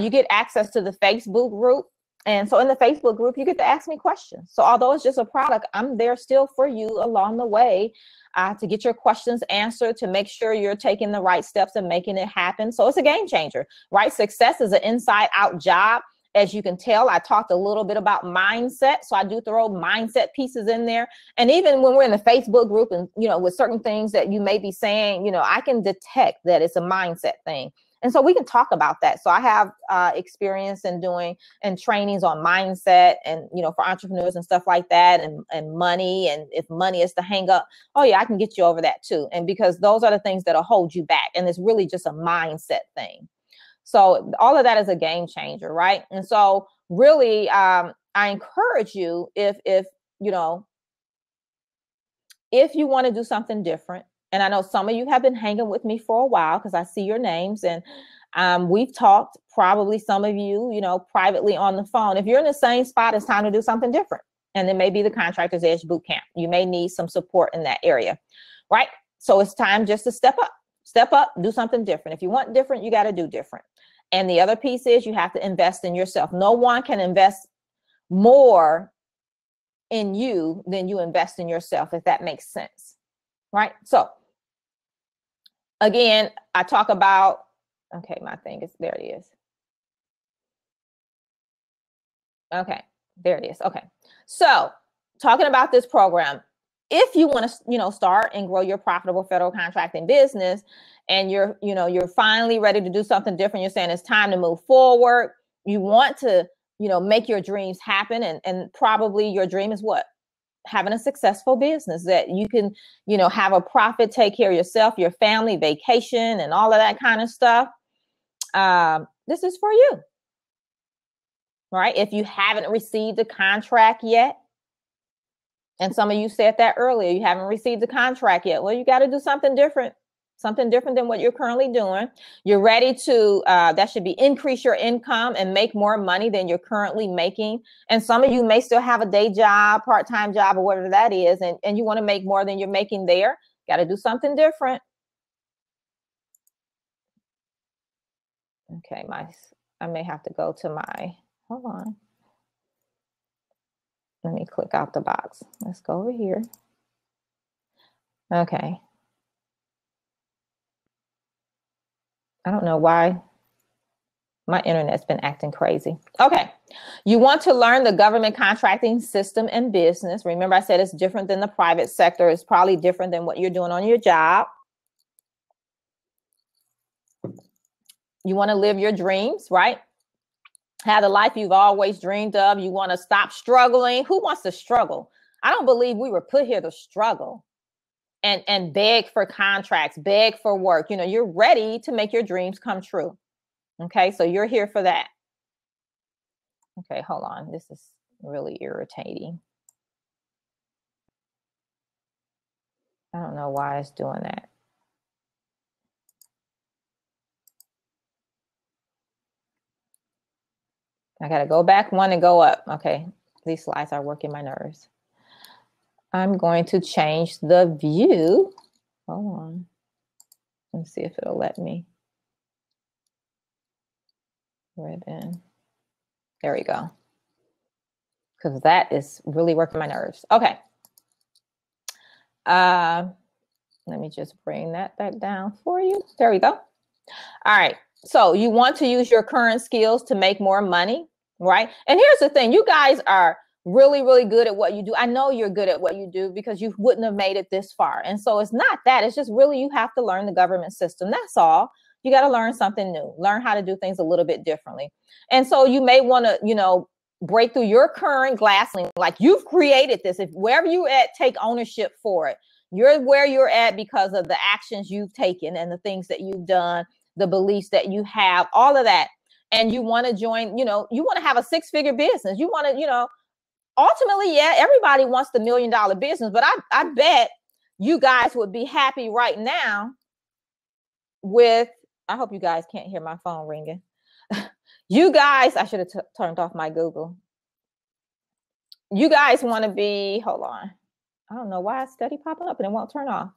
you get access to the Facebook group. And so in the Facebook group, you get to ask me questions. So although it's just a product, I'm there still for you along the way to get your questions answered, to make sure you're taking the right steps and making it happen. So it's a game changer, right? Success is an inside out job. As you can tell, I talked a little bit about mindset. So I do throw mindset pieces in there. And even when we're in the Facebook group and, you know, with certain things that you may be saying, you know, I can detect that it's a mindset thing. And so we can talk about that. So I have experience in doing and trainings on mindset and, you know, for entrepreneurs and stuff like that, and money. And if money is the hang up, oh yeah, I can get you over that too. And because those are the things that'll hold you back. And it's really just a mindset thing. So all of that is a game changer, right? And so really, I encourage you, if you know, if you want to do something different, and I know some of you have been hanging with me for a while because I see your names, and we've talked, probably some of you, you know, privately on the phone. If you're in the same spot, it's time to do something different. And it may be the Contractors Edge Bootcamp. You may need some support in that area, right? So it's time just to step up, do something different. If you want different, you got to do different. And the other piece is you have to invest in yourself. No one can invest more in you than you invest in yourself, if that makes sense, right? So again, I talk about, okay, my thing is, there it is. Okay, there it is. Okay, so talking about this program, if you want to, you know, start and grow your profitable federal contracting business, and you're, you know, you're finally ready to do something different, you're saying it's time to move forward, you want to, you know, make your dreams happen, and probably your dream is what? Having a successful business that you can, you know, have a profit, take care of yourself, your family, vacation, and all of that kind of stuff. This is for you, right? If you haven't received a contract yet, and some of you said that earlier, you haven't received the contract yet. Well, you got to do something different than what you're currently doing. You're ready to, that should be increase your income and make more money than you're currently making. And some of you may still have a day job, part-time job, or whatever that is, and you want to make more than you're making there. Got to do something different. Okay, I may have to go to my, hold on. Let me click out the box. Let's go over here. Okay. I don't know why my internet's been acting crazy. Okay. You want to learn the government contracting system and business. Remember, I said it's different than the private sector. It's probably different than what you're doing on your job. You want to live your dreams, right? Have the life you've always dreamed of. You want to stop struggling. Who wants to struggle? I don't believe we were put here to struggle and beg for contracts, beg for work. You know, you're ready to make your dreams come true. Okay, so you're here for that. Okay, hold on. This is really irritating. I don't know why it's doing that. I got to go back one and go up. Okay, these slides are working my nerves. I'm going to change the view. Hold on. Let's see if it'll let me. Ribbon. There we go. Because that is really working my nerves. Okay. Let me just bring that back down for you. There we go. All right. So you want to use your current skills to make more money, right? And here's the thing. You guys are really, really good at what you do. I know you're good at what you do because you wouldn't have made it this far. And so it's not that. It's just really you have to learn the government system. That's all. You got to learn something new, learn how to do things a little bit differently. And so you may want to, you know, break through your current glass ceiling. Like, you've created this. If wherever you're at, take ownership for it. You're where you're at because of the actions you've taken and the things that you've done, the beliefs that you have, all of that. And you want to join, you know, you want to have a 6-figure business. You want to, you know, ultimately, yeah, everybody wants the $1 million business, but I bet you guys would be happy right now with, I hope you guys can't hear my phone ringing. You guys, I should have turned off my Google. You guys want to be, hold on. I don't know why it's steady popping up and it won't turn off.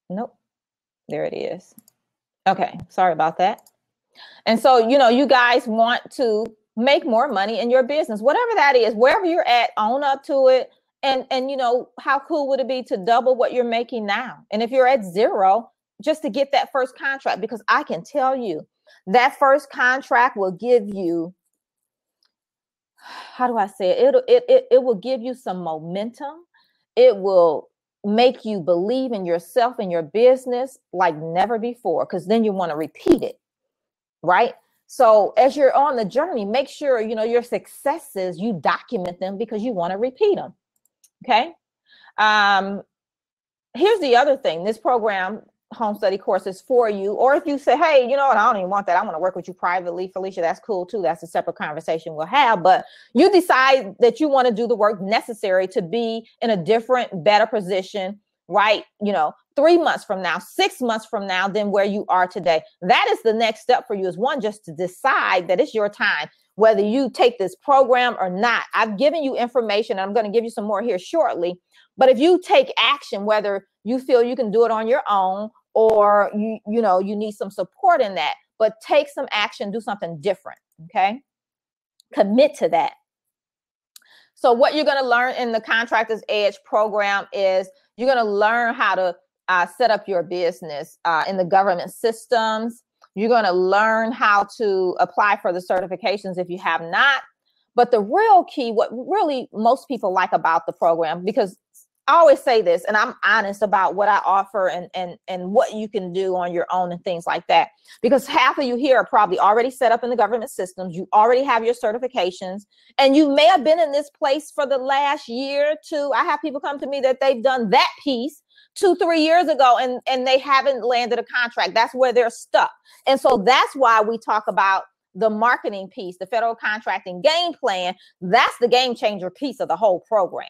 Nope. There it is. Okay. Sorry about that. And so, you know, you guys want to make more money in your business, whatever that is, wherever you're at, own up to it. And, you know, how cool would it be to double what you're making now? And if you're at 0, just to get that first contract, because I can tell you that first contract will give you, how do I say it? It will give you some momentum. It will make you believe in yourself and your business like never before, because then you want to repeat it, right? So as you're on the journey, make sure, you know, your successes, you document them because you want to repeat them. Okay. Here's the other thing. This program, home study course, is for you. Or if you say, hey, you know what, I don't even want that, I want to work with you privately, Felicia, that's cool too. That's a separate conversation we'll have. But you decide that you want to do the work necessary to be in a different, better position, right? You know, 3 months from now, 6 months from now, than where you are today. That is the next step for you, is one, just to decide that it's your time, whether you take this program or not. I've given you information. I'm going to give you some more here shortly. But if you take action, whether you feel you can do it on your own or you know, you need some support in that, but take some action, do something different. Okay. Commit to that. So what you're going to learn in the Contractor's Edge program is you're going to learn how to set up your business in the government systems. You're going to learn how to apply for the certifications if you have not. But the real key, what really most people like about the program, because I always say this, and I'm honest about what I offer and what you can do on your own and things like that, because half of you here are probably already set up in the government systems. You already have your certifications, and you may have been in this place for the last year or two. I have people come to me that they've done that piece 2-3 years ago, and they haven't landed a contract. That's where they're stuck. And so that's why we talk about the marketing piece, the federal contracting game plan. That's the game changer piece of the whole program,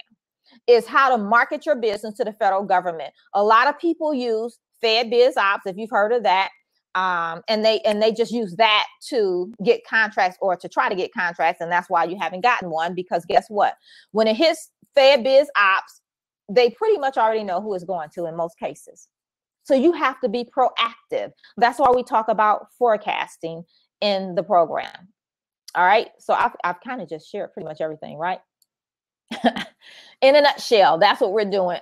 is how to market your business to the federal government. A lot of people use Fed Biz Ops, if you've heard of that, and they just use that to get contracts or to try to get contracts, and that's why you haven't gotten one, because guess what? When it hits Fed Biz Ops, they pretty much already know who it's going to in most cases. So you have to be proactive. That's why we talk about forecasting in the program. All right. So I've kind of just shared pretty much everything, right? In a nutshell, that's what we're doing.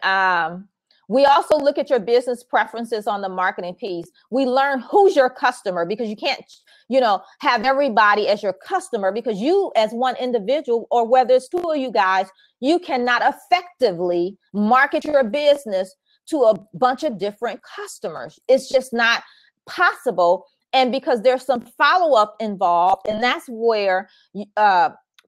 We also look at your business preferences on the marketing piece. We learn who's your customer, because you can't, you know, have everybody as your customer, because you as one individual, or whether it's 2 of you guys, you cannot effectively market your business to a bunch of different customers. It's just not possible. And because there's some follow-up involved, and that's where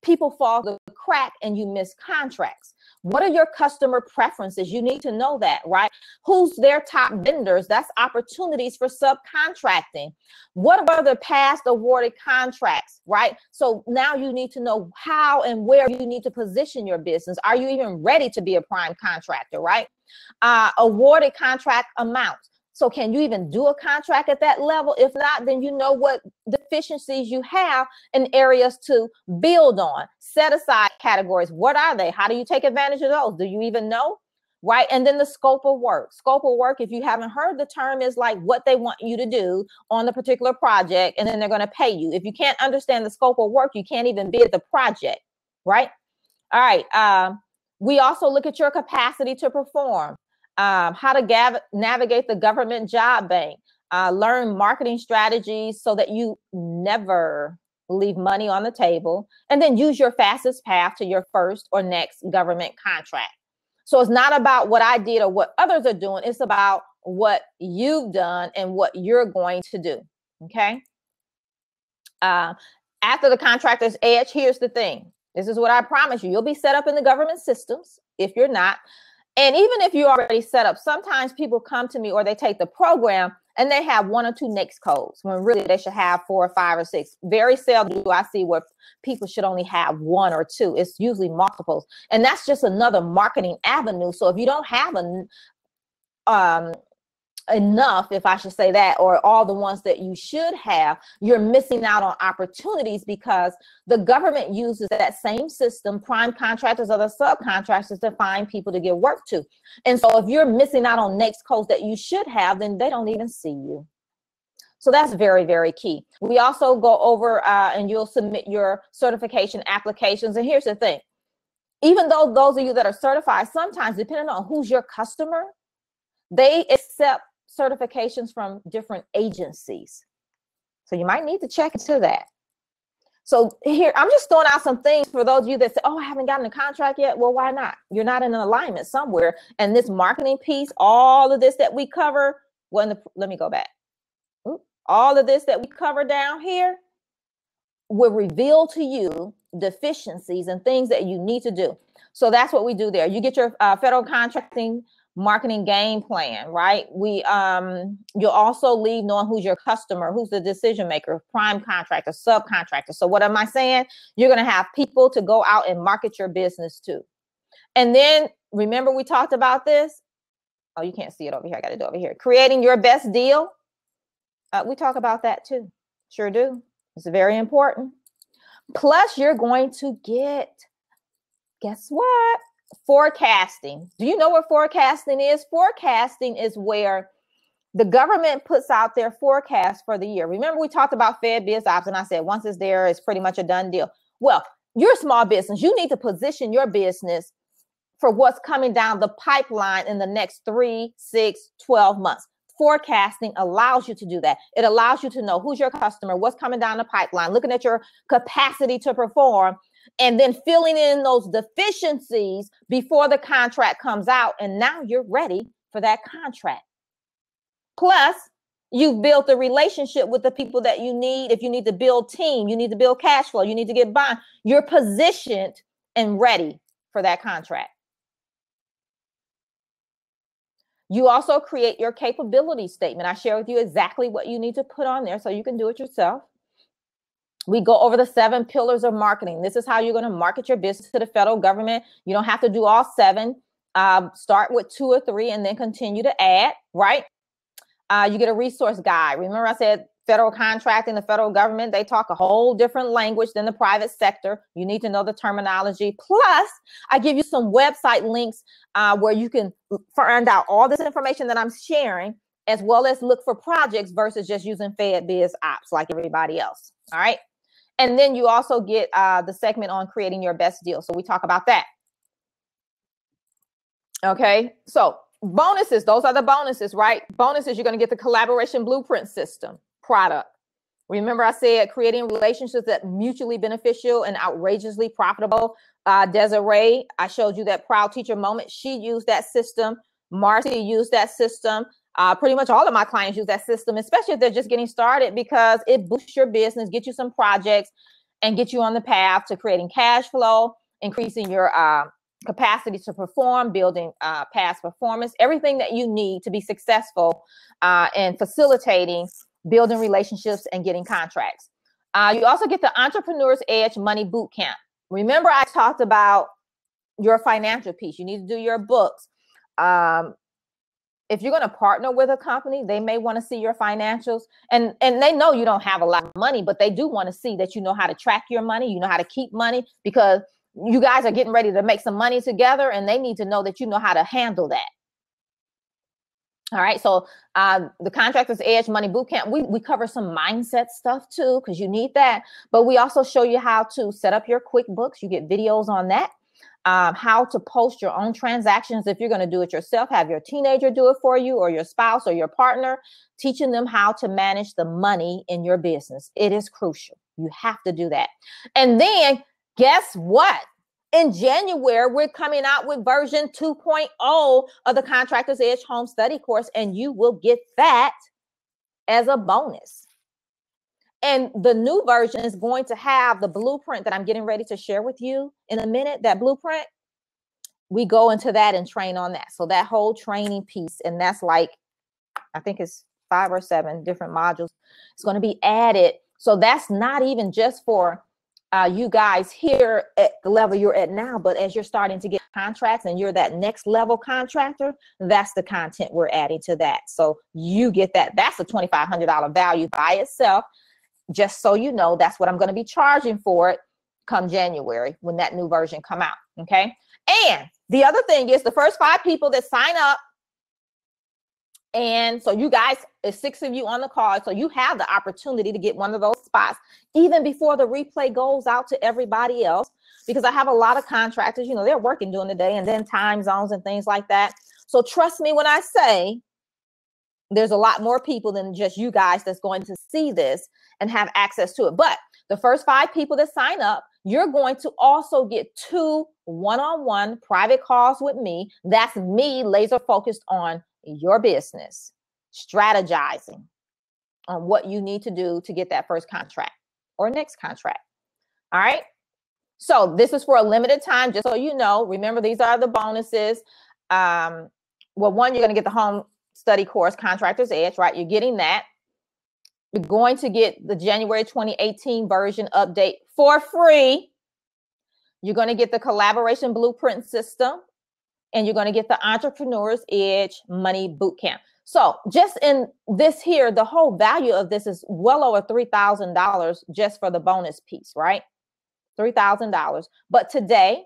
people fall through the crack and you miss contracts. What are your customer preferences? You need to know that, right? Who's their top vendors? That's opportunities for subcontracting. What are the past awarded contracts, right? So now you need to know how and where you need to position your business. Are you even ready to be a prime contractor, right? Awarded contract amounts. So can you even do a contract at that level? If not, then you know what deficiencies you have and areas to build on. Set aside categories. What are they? How do you take advantage of those? Do you even know? Right? And then the scope of work. Scope of work, if you haven't heard the term, is like what they want you to do on the particular project, and then they're going to pay you. If you can't understand the scope of work, you can't even bid the project, right? All right. We also look at your capacity to perform. How to navigate the government job bank, learn marketing strategies so that you never leave money on the table, and then use your fastest path to your first or next government contract. So it's not about what I did or what others are doing. It's about what you've done and what you're going to do. Okay. After the contractor's edge, here's the thing. This is what I promise you. You'll be set up in the government systems if you're not. And even if you're already set up, sometimes people come to me or they take the program and they have 1 or 2 NAICS codes when really they should have 4 or 5 or 6. Very seldom do I see where people should only have 1 or 2. It's usually multiples. And that's just another marketing avenue. So if you don't have enough, if I should say that, or all the ones that you should have, you're missing out on opportunities because the government uses that same system, prime contractors or the subcontractors, to find people to give work to. And so if you're missing out on NAICS codes that you should have, then they don't even see you. So that's very, very key. We also go over and you'll submit your certification applications. And here's the thing. Even though those of you that are certified, sometimes depending on who's your customer, they accept certifications from different agencies. So you might need to check into that. So here, I'm just throwing out some things for those of you that say, oh, I haven't gotten a contract yet. Well, why not? You're not in an alignment somewhere. And this marketing piece, all of this that we cover, let me go back. All of this that we cover down here will reveal to you deficiencies and things that you need to do. So that's what we do there. You get your federal contracting marketing game plan, right? You'll also leave knowing who's your customer, who's the decision maker, prime contractor, subcontractor. So what am I saying? You're going to have people to go out and market your business to. And then remember we talked about this. Oh, you can't see it over here. I got to do it over here. Creating your best deal. We talk about that too. Sure do. It's very important. Plus you're going to get, guess what? Forecasting. Do you know what forecasting is? Forecasting is where the government puts out their forecast for the year. Remember, we talked about Fed Biz Ops, and I said once it's there, it's pretty much a done deal. Well, you're a small business. You need to position your business for what's coming down the pipeline in the next 3, 6, 12 months. Forecasting allows you to do that. It allows you to know who's your customer, what's coming down the pipeline, looking at your capacity to perform, and then filling in those deficiencies before the contract comes out. And now you're ready for that contract. Plus, you've built a relationship with the people that you need. If you need to build team, you need to build cash flow, you need to get bond. You're positioned and ready for that contract. You also create your capability statement. I share with you exactly what you need to put on there so you can do it yourself. We go over the 7 pillars of marketing. This is how you're going to market your business to the federal government. You don't have to do all 7. Start with 2 or 3 and then continue to add, right? You get a resource guide. Remember I said federal contracting, the federal government, they talk a whole different language than the private sector. You need to know the terminology. Plus, I give you some website links where you can find out all this information that I'm sharing, as well as look for projects versus just using Fed Biz Ops like everybody else. All right. And then you also get the segment on creating your best deal. So we talk about that. Okay. So bonuses, those are the bonuses, right? Bonuses, you're going to get the collaboration blueprint system product. Remember I said creating relationships that are mutually beneficial and outrageously profitable. Desiree, I showed you that proud teacher moment. She used that system. Marcy used that system. Pretty much all of my clients use that system, especially if they're just getting started, because it boosts your business, get you some projects, and get you on the path to creating cash flow, increasing your capacity to perform, building past performance, everything that you need to be successful and facilitating building relationships and getting contracts. You also get the Entrepreneur's Edge Money Bootcamp. Remember, I talked about your financial piece. You need to do your books. If you're going to partner with a company, they may want to see your financials, and they know you don't have a lot of money, but they do want to see that you know how to track your money, you know how to keep money, because you guys are getting ready to make some money together, and they need to know that you know how to handle that. All right. So the Contractor's Edge Money Bootcamp, we cover some mindset stuff too, because you need that. But we also show you how to set up your QuickBooks. You get videos on that. How to post your own transactions if you're going to do it yourself, have your teenager do it for you, or your spouse or your partner, teaching them how to manage the money in your business. It is crucial. You have to do that. And then guess what? In January, we're coming out with version 2.0 of the Contractor's Edge Home Study course, and you will get that as a bonus. And the new version is going to have the blueprint that I'm getting ready to share with you in a minute. That blueprint, we go into that and train on that. So that whole training piece, and that's like, I think it's 5 or 7 different modules. It's going to be added. So that's not even just for you guys here at the level you're at now, but as you're starting to get contracts and you're that next level contractor, that's the content we're adding to that. So you get that. That's a $2,500 value by itself. Just so you know, that's what I'm going to be charging for it come January when that new version come out. Okay. And the other thing is the first 5 people that sign up. And so you guys, it's 6 of you on the call. So you have the opportunity to get one of those spots even before the replay goes out to everybody else, because I have a lot of contractors, you know, they're working during the day and then time zones and things like that. So trust me when I say there's a lot more people than just you guys that's going to see this and have access to it. But the first 5 people that sign up, you're going to also get 2 one-on-one private calls with me. That's me laser focused on your business, strategizing on what you need to do to get that first contract or next contract. All right. So this is for a limited time, just so you know. Remember, these are the bonuses. Well, one, you're going to get the home study course, Contractor's Edge, right? You're getting that. You're going to get the January 2018 version update for free. You're going to get the collaboration blueprint system, and you're going to get the Entrepreneur's Edge Money Bootcamp. So just in this here, the whole value of this is well over $3,000 just for the bonus piece, right? $3,000. But today,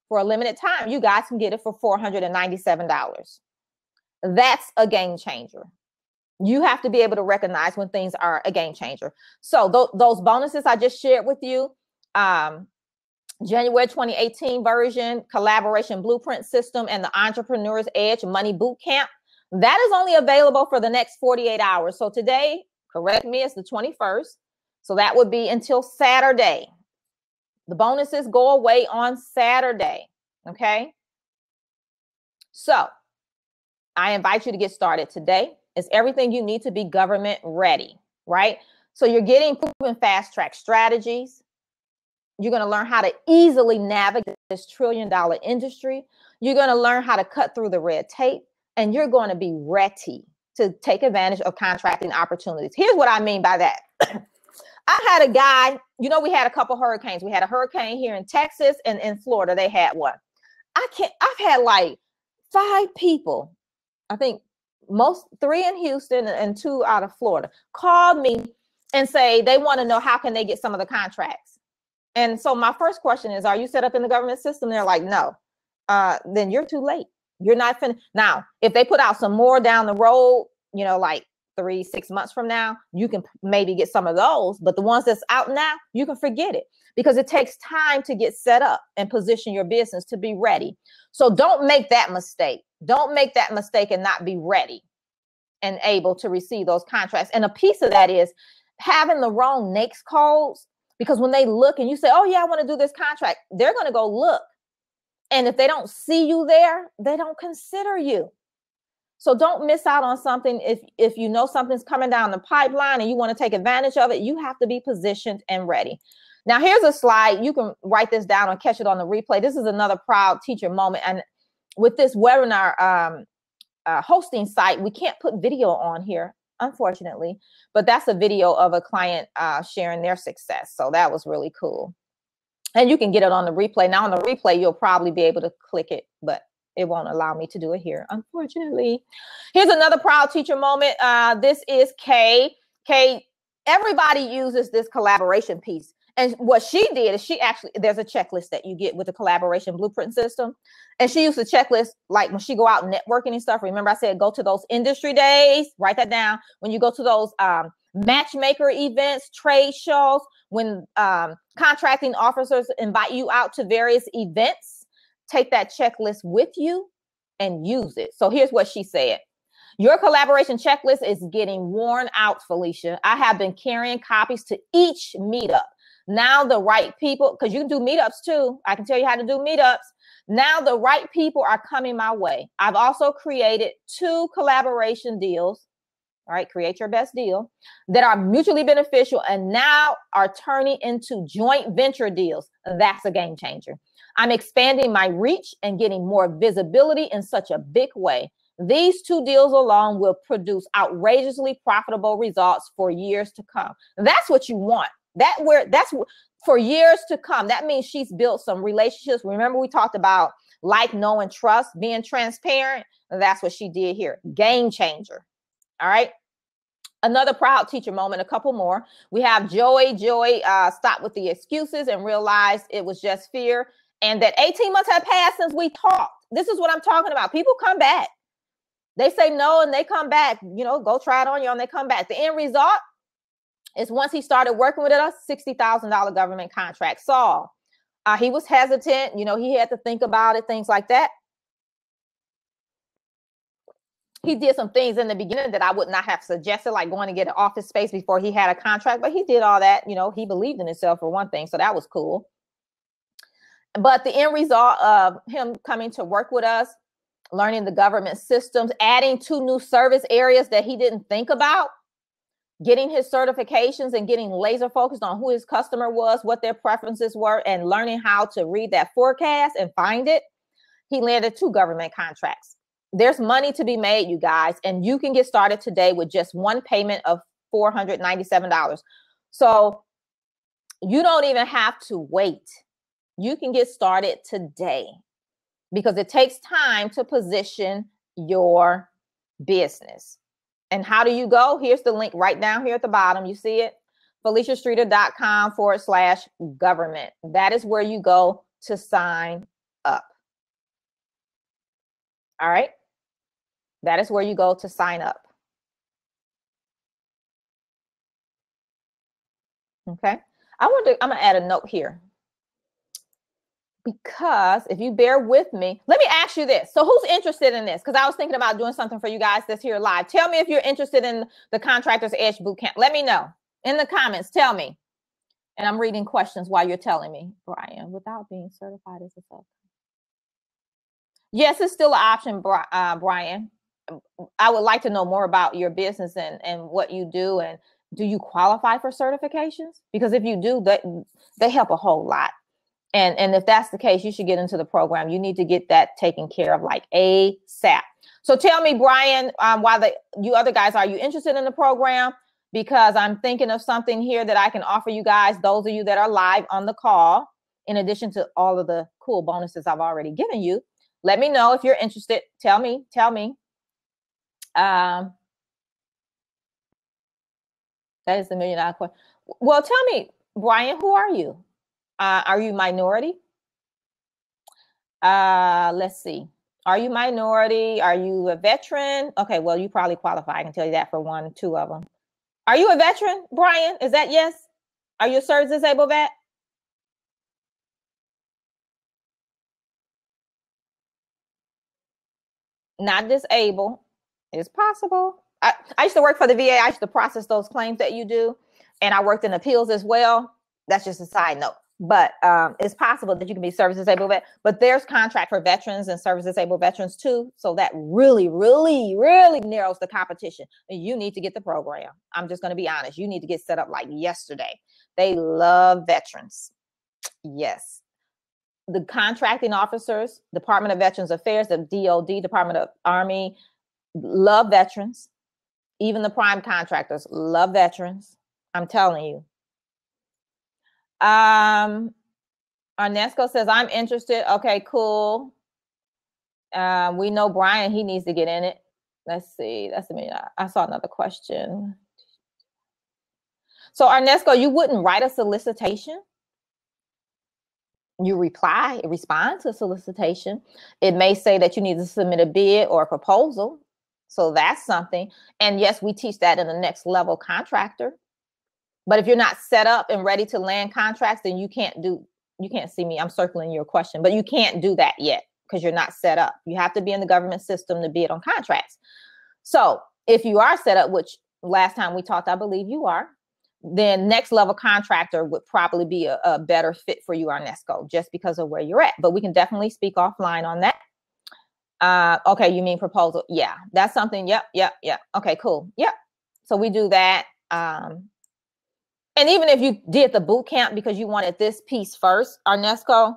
for a limited time, you guys can get it for $497. That's a game changer. You have to be able to recognize when things are a game changer. So those bonuses I just shared with you, January 2018 version, collaboration blueprint system, and the Entrepreneur's Edge Money Bootcamp, that is only available for the next 48 hours. So today, correct me, it's the 21st. So that would be until Saturday. The bonuses go away on Saturday. Okay. So I invite you to get started today. It's everything you need to be government ready, right? So you're getting proven fast track strategies. You're going to learn how to easily navigate this trillion-dollar industry. You're going to learn how to cut through the red tape, and you're going to be ready to take advantage of contracting opportunities. Here's what I mean by that. I had a guy, you know, we had a couple hurricanes. We had a hurricane here in Texas, and in Florida, they had one. I've had like 5 people, I think 3 in Houston and 2 out of Florida, call me and say they want to know how can they get some of the contracts. And so my first question is, are you set up in the government system? They're like, no. Then you're too late. You're not finished. Now, if they put out some more down the road, you know, like 3-6 months from now, you can maybe get some of those. But the ones that's out now, you can forget it, because it takes time to get set up and position your business to be ready. So don't make that mistake. Don't make that mistake and not be ready and able to receive those contracts. And a piece of that is having the wrong NAICS codes. Because when they look and you say, oh, yeah, I want to do this contract, they're going to go look. And if they don't see you there, they don't consider you. So don't miss out on something. If you know something's coming down the pipeline and you want to take advantage of it, you have to be positioned and ready. Now, here's a slide. You can write this down and catch it on the replay. This is another proud teacher moment. And with this webinar hosting site, we can't put video on here, unfortunately, but that's a video of a client sharing their success. So that was really cool. And you can get it on the replay. Now on the replay, you'll probably be able to click it, but it won't allow me to do it here, unfortunately. Here's another proud teacher moment. This is Kay. Kay, everybody uses this collaboration piece. And what she did is there's a checklist that you get with the collaboration blueprint system. And she used the checklist like when she go out networking and stuff. Remember I said, go to those industry days, write that down. When you go to those matchmaker events, trade shows, when contracting officers invite you out to various events, take that checklist with you and use it. So here's what she said. Your collaboration checklist is getting worn out, Felicia. I have been carrying copies to each meetup. Now the right people, because you can do meetups too. I can tell you how to do meetups. Now the right people are coming my way. I've also created 2 collaboration deals. All right, create your best deal that are mutually beneficial and now are turning into joint venture deals. That's a game changer. I'm expanding my reach and getting more visibility in such a big way. These 2 deals alone will produce outrageously profitable results for years to come. That's what you want. That's for years to come. That means she's built some relationships. Remember, we talked about like, know, and trust, being transparent. That's what she did here. Game changer. All right. Another proud teacher moment, a couple more. We have Joy. Joy stopped with the excuses and realized it was just fear, and that 18 months have passed since we talked. This is what I'm talking about. People come back. They say no and they come back. You know, go try it on you and they come back. The end result is once he started working with us, $60,000 government contract. Saul, he was hesitant. You know, he had to think about it, things like that. He did some things in the beginning that I would not have suggested, like going to get an office space before he had a contract, but he did all that. You know, he believed in himself for one thing. So that was cool. But the end result of him coming to work with us, learning the government systems, adding 2 new service areas that he didn't think about, getting his certifications and getting laser focused on who his customer was, what their preferences were, and learning how to read that forecast and find it. He landed 2 government contracts. There's money to be made, you guys, and you can get started today with just 1 payment of $497. So you don't even have to wait. You can get started today because it takes time to position your business. And how do you go? Here's the link right down here at the bottom. You see it? FeliciaStreeter.com/government. That is where you go to sign up. All right. That is where you go to sign up. Okay. I'm going to add a note here. Because if you bear with me, let me ask you this. So who's interested in this? Because I was thinking about doing something for you guys that's here live. Tell me if you're interested in the Contractor's Edge Bootcamp. Let me know in the comments. Tell me. And I'm reading questions while you're telling me, Brian, without being certified as a self. Yes, it's still an option, Brian. I would like to know more about your business and what you do. And do you qualify for certifications? Because if you do, they help a whole lot. And if that's the case, you should get into the program. You need to get that taken care of like ASAP. So tell me, Brian, while you other guys, are you interested in the program? Because I'm thinking of something here that I can offer you guys, those of you that are live on the call, in addition to all of the cool bonuses I've already given you. Let me know if you're interested. Tell me. That is the $1 million question. Well, tell me, Brian, who are you? Are you minority? Let's see. Are you minority? Are you a veteran? Okay, well, you probably qualify. I can tell you that for 1 or 2 of them. Are you a veteran, Brian? Is that yes? Are you a service disabled vet? Not disabled. It's possible. I used to work for the VA. I used to process those claims that you do. And I worked in appeals as well. That's just a side note. But it's possible that you can be service disabled vet. But there's contract for veterans and service disabled veterans too. So that really, really, really narrows the competition. You need to get the program. I'm just going to be honest. You need to get set up like yesterday. They love veterans. Yes. The contracting officers, Department of Veterans Affairs, the DOD, Department of Army, love veterans. Even the prime contractors love veterans. I'm telling you. Arnesco says, I'm interested. Okay, cool. We know Brian, he needs to get in it. Let's see. I saw another question. So Arnesco, you wouldn't write a solicitation? You respond to a solicitation. It may say that you need to submit a bid or a proposal. So that's something. And yes, we teach that in the next level contractor. But if you're not set up and ready to land contracts, then you can't see me. I'm circling your question, but you can't do that yet because you're not set up. You have to be in the government system to bid on contracts. So if you are set up, which last time we talked, I believe you are, then next level contractor would probably be a better fit for you, Arnesco, just because of where you're at. But we can definitely speak offline on that. Okay, you mean proposal? Yeah, that's something. Yep. Okay, cool. Yep. So we do that. And even if you did the boot camp because you wanted this piece first, Arnesco,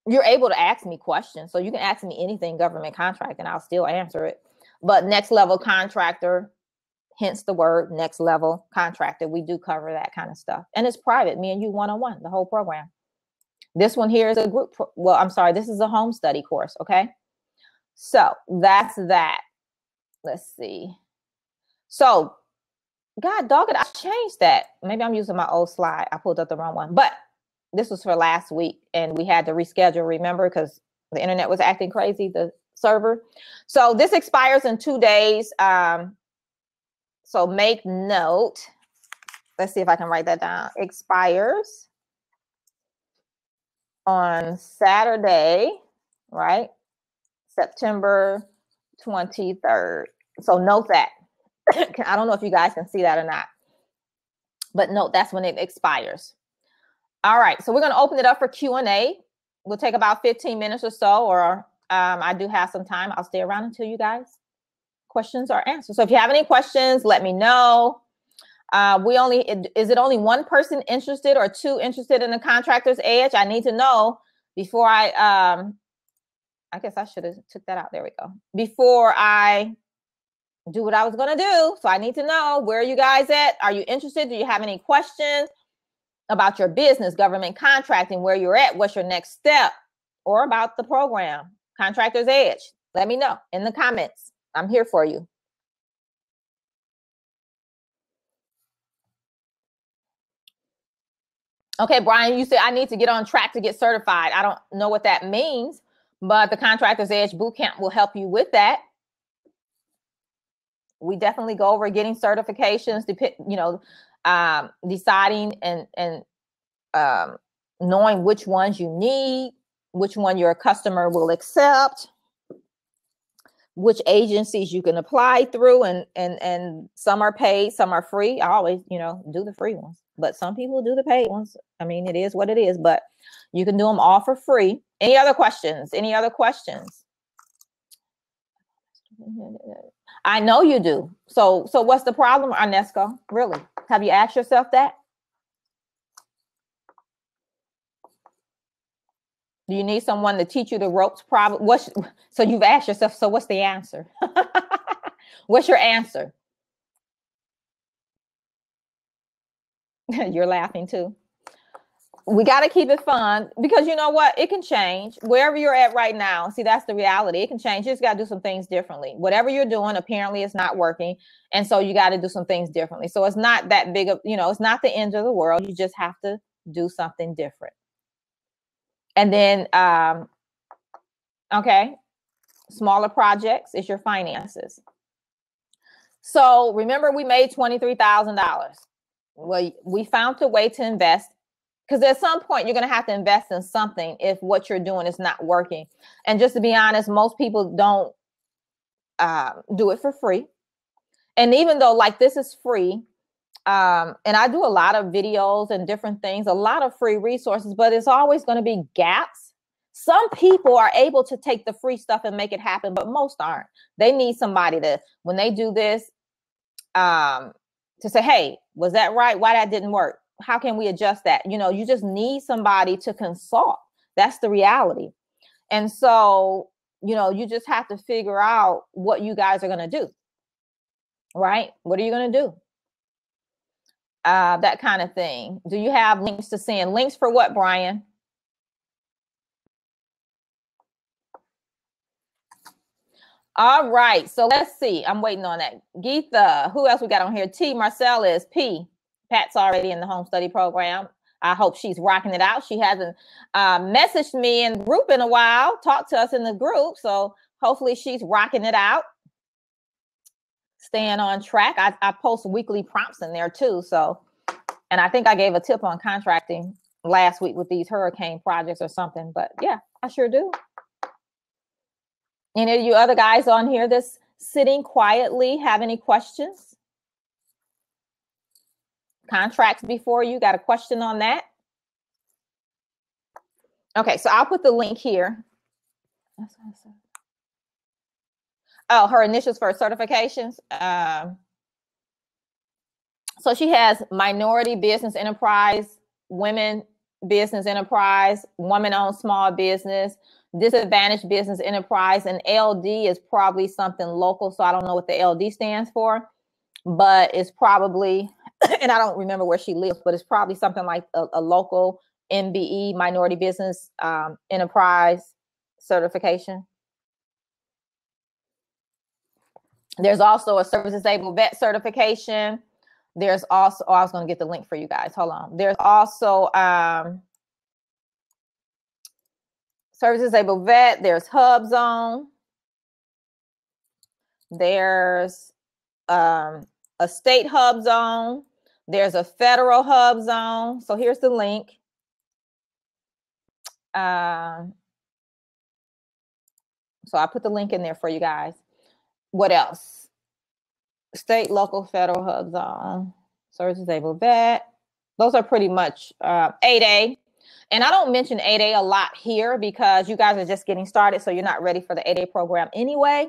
you're able to ask me questions. So you can ask me anything government contract and I'll still answer it. But next level contractor, hence the word next level contractor, we do cover that kind of stuff. And it's private, me and you one-on-one, the whole program. This one here is a group. Well, I'm sorry, this is a home study course. Okay. So that's that. Let's see. So, God dog it, I changed that. Maybe I'm using my old slide. I pulled up the wrong one, but this was for last week and we had to reschedule, remember, because the internet was acting crazy, the server. So this expires in 2 days. So make note. Let's see if I can write that down. Expires on Saturday, right? September 23rd. So note that. I don't know if you guys can see that or not, but note that's when it expires. All right, so we're going to open it up for Q&A. We'll take about 15 minutes or so, or I do have some time. I'll stay around until you guys questions are answered. So if you have any questions, let me know. Is it only one person interested or two interested in the contractor's edge? I need to know before I guess I should have took that out. There we go. Before I do what I was going to do. So I need to know, where are you guys at? Are you interested? Do you have any questions about your business, government contracting, where you're at? What's your next step? Or about the program, Contractor's Edge? Let me know in the comments. I'm here for you. Okay, Brian, you said I need to get on track to get certified. I don't know what that means, but the Contractor's Edge Bootcamp will help you with that. We definitely go over getting certifications, deciding and knowing which ones you need, which one your customer will accept, which agencies you can apply through, and some are paid, some are free. I always, do the free ones, but some people do the paid ones. I mean, it is what it is, but you can do them all for free. Any other questions? Any other questions? I know you do. So what's the problem, Arnesco? Really? Have you asked yourself that? Do you need someone to teach you the ropes? So you've asked yourself, so what's the answer? What's your answer? You're laughing too. We got to keep it fun, because you know what? It can change wherever you're at right now. See, that's the reality. It can change. You just got to do some things differently. Whatever you're doing, apparently it's not working. And so you got to do some things differently. So it's not that big of, it's not the end of the world. You just have to do something different. And then, okay, smaller projects is your finances. So remember, we made $23,000. Well, we found a way to invest, because at some point you're going to have to invest in something if what you're doing is not working. And just to be honest, most people don't do it for free. And even though like this is free, and I do a lot of videos and different things, a lot of free resources, but it's always going to be gaps. Some people are able to take the free stuff and make it happen, but most aren't. They need somebody to, when they do this, to say, hey, was that right? Why that didn't work? How can we adjust that? You just need somebody to consult. That's the reality. And so, you just have to figure out what you guys are going to do, right? What are you going to do? That kind of thing. Do you have links to send? Links for what, Brian? All right. So let's see. I'm waiting on that. Geetha. Who else we got on here? T. Marcellus. P. Pat's already in the home study program. I hope she's rocking it out. She hasn't messaged me in the group in a while, talked to us in the group. So hopefully she's rocking it out. Staying on track. I post weekly prompts in there too. So, and I think I gave a tip on contracting last week with these hurricane projects or something, but yeah, I sure do. Any of you other guys on here that's sitting quietly have any questions? contracts before you? Got a question on that? Okay, so I'll put the link here. That's what I said. Oh, her initials for certifications. So she has minority business enterprise, women business enterprise, woman-owned small business, disadvantaged business enterprise, and LD is probably something local. So I don't know what the LD stands for, but it's probably, and I don't remember where she lives, but it's probably something like a local MBE, minority business enterprise certification. There's also a service disabled vet certification. There's also, I was going to get the link for you guys. Hold on. There's also service disabled vet. There's Hub Zone. There's a state Hub Zone. There's a federal Hub Zone. So here's the link. So I put the link in there for you guys. What else? State, local, federal Hub Zone, service disabled vet. Those are pretty much 8A. And I don't mention 8A a lot here because you guys are just getting started, so you're not ready for the 8A program anyway.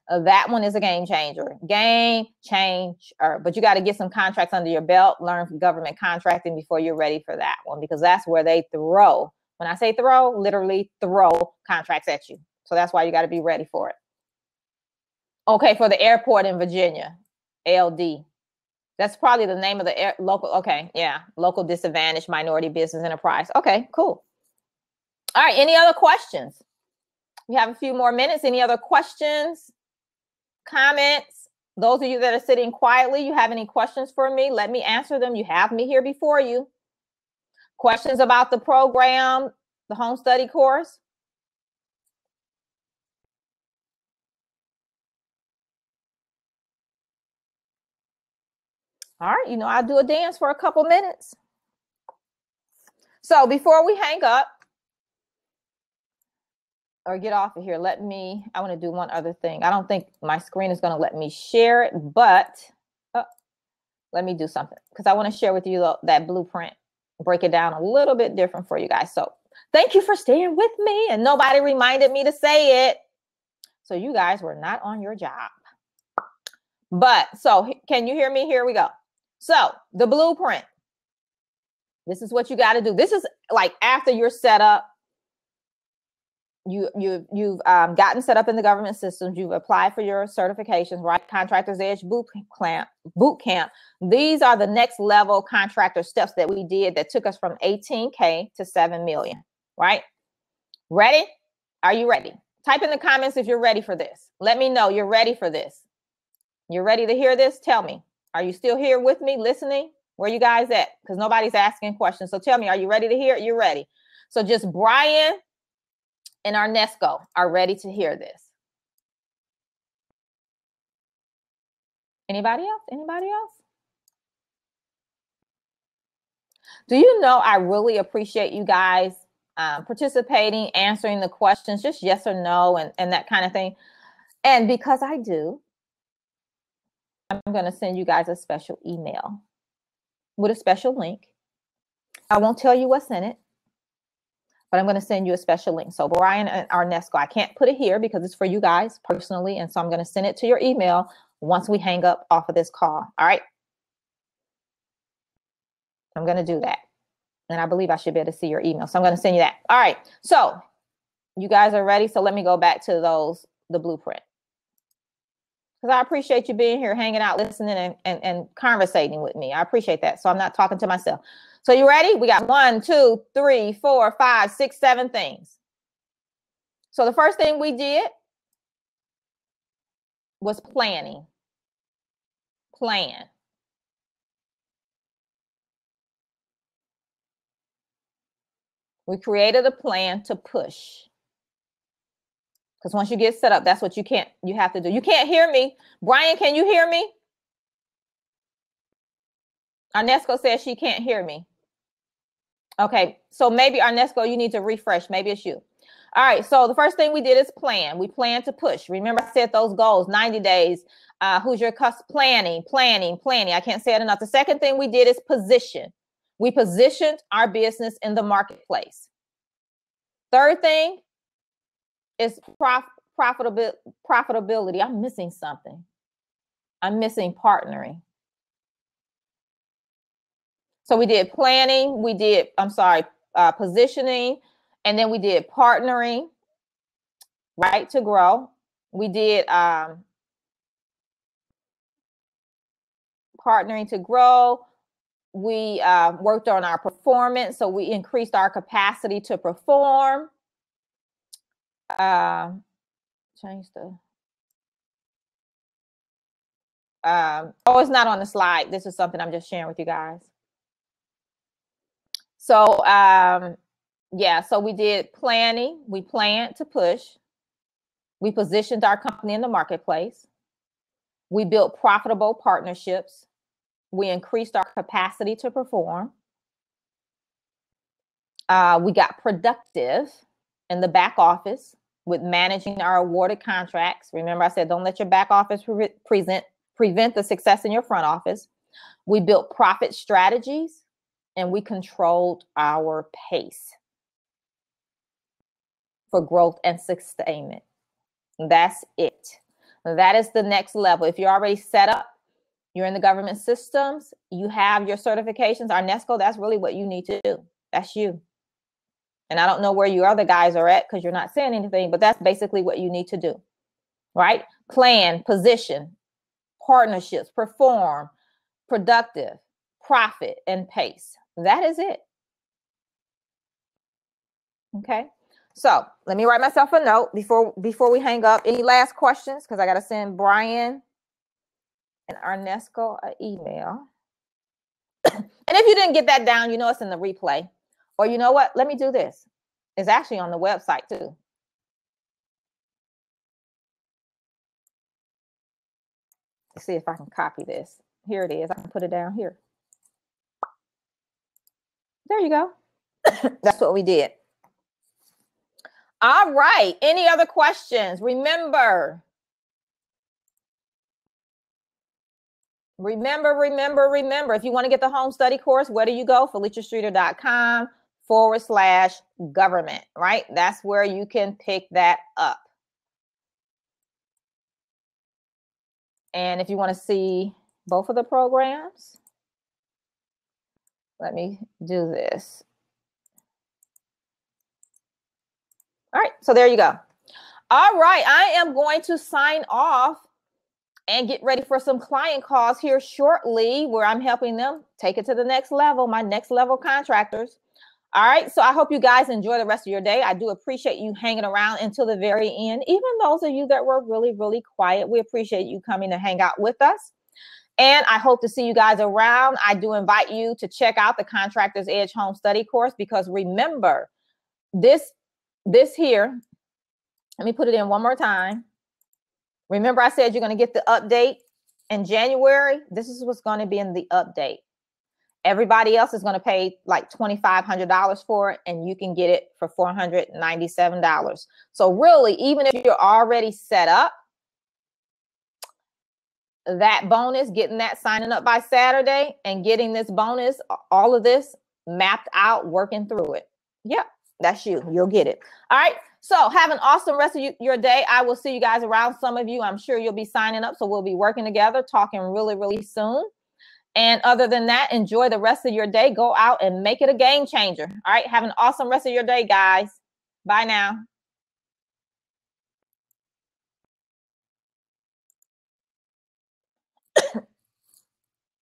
That one is a game changer. Game changer. But you got to get some contracts under your belt, learn government contracting before you're ready for that one, because that's where they throw. When I say throw, literally throw contracts at you. So that's why you got to be ready for it. Okay, for the airport in Virginia, LD. That's probably the name of the local. Okay, yeah, local disadvantaged minority business enterprise. Okay, cool. All right, any other questions? We have a few more minutes. Any other questions, comments? Those of you that are sitting quietly, you have any questions for me? Let me answer them. You have me here before you. Questions about the program, the home study course? All right, you know, I'll do a dance for a couple minutes. So before we hang up or get off of here, I want to do one other thing. I don't think my screen is going to let me share it, but let me do something because I want to share with you that blueprint, break it down a little bit different for you guys. So thank you for staying with me, and nobody reminded me to say it. So you guys were not on your job. But so can you hear me? Here we go. So the blueprint, this is what you got to do. This is like after you're set up, you've gotten set up in the government systems. You've applied for your certifications, right? Contractors Edge boot camp. These are the next level contractor steps that we did that took us from 18K to 7 million, right? Ready? Are you ready? Type in the comments if you're ready for this. Let me know you're ready for this. You're ready to hear this? Tell me. Are you still here with me listening? Where you guys at? Because nobody's asking questions. So tell me, are you ready to hear it? You're ready. So just Brian and Arnesco are ready to hear this. Anybody else? Anybody else? Do you know I really appreciate you guys participating, answering the questions, just yes or no, and that kind of thing. And because I do, I'm going to send you guys a special email with a special link. I won't tell you what's in it, but I'm going to send you a special link. So Brian and Arnesco, I can't put it here because it's for you guys personally. And so I'm going to send it to your email once we hang up off of this call. All right. I'm going to do that. And I believe I should be able to see your email. So I'm going to send you that. All right. So you guys are ready. So let me go back to the blueprint. Because I appreciate you being here, hanging out, listening, and conversating with me. I appreciate that. So I'm not talking to myself. So you ready? We got 1, 2, 3, 4, 5, 6, 7 things. So the first thing we did was planning. Plan. We created a plan to push. Because once you get set up, that's what you have to do. You can't hear me. Brian, can you hear me? Arnesco says she can't hear me. Okay, so maybe Arnesco, you need to refresh. Maybe it's you. All right, so the first thing we did is plan. We plan to push. Remember, I said those goals, 90 days. Who's your planning. I can't say it enough. The second thing we did is position. We positioned our business in the marketplace. Third thing is profitability. I'm missing something. I'm missing partnering. So we did planning. We did, positioning. And then we did partnering, right, to grow. We did partnering to grow. We worked on our performance. So we increased our capacity to perform. Change the. Oh, it's not on the slide. This is something I'm just sharing with you guys. So, yeah, so we did planning. We planned to push. We positioned our company in the marketplace. We built profitable partnerships. We increased our capacity to perform. We got productive in the back office with managing our awarded contracts. Remember, I said, don't let your back office prevent the success in your front office. We built profit strategies and we controlled our pace for growth and sustainment. That's it. That is the next level. If you're already set up, you're in the government systems, you have your certifications, our NESCO, that's really what you need to do. That's you. And I don't know where your other guys are at because you're not saying anything, but that's basically what you need to do, right? Plan, position, partnerships, perform, productive, profit, and pace. That is it. Okay. So let me write myself a note before we hang up. Any last questions? Because I got to send Brian and our NESCO an email. And if you didn't get that down, you know it's in the replay. Or you know what? Let me do this. It's actually on the website too. Let's see if I can copy this. Here it is. I can put it down here. There you go. That's what we did. All right. Any other questions? Remember, if you want to get the home study course, where do you go? FeliciaStreeter.com/government, right? That's where you can pick that up. And if you want to see both of the programs, let me do this. All right, so there you go. All right, I am going to sign off and get ready for some client calls here shortly where I'm helping them take it to the next level, my next level contractors. All right, so I hope you guys enjoy the rest of your day. I do appreciate you hanging around until the very end. Even those of you that were really, really quiet, we appreciate you coming to hang out with us. And I hope to see you guys around. I do invite you to check out the Contractors Edge Home Study course because remember, this here, let me put it in one more time. Remember I said you're going to get the update in January. This is what's going to be in the update. Everybody else is going to pay like $2,500 for it, and you can get it for $497. So really, even if you're already set up, that bonus, getting that signing up by Saturday and getting this bonus, all of this mapped out, working through it. Yep, that's you. You'll get it. All right. So have an awesome rest of your day. I will see you guys around. Some of you, I'm sure you'll be signing up. So we'll be working together, talking really, really soon. And other than that, enjoy the rest of your day. Go out and make it a game changer. All right. Have an awesome rest of your day, guys. Bye now.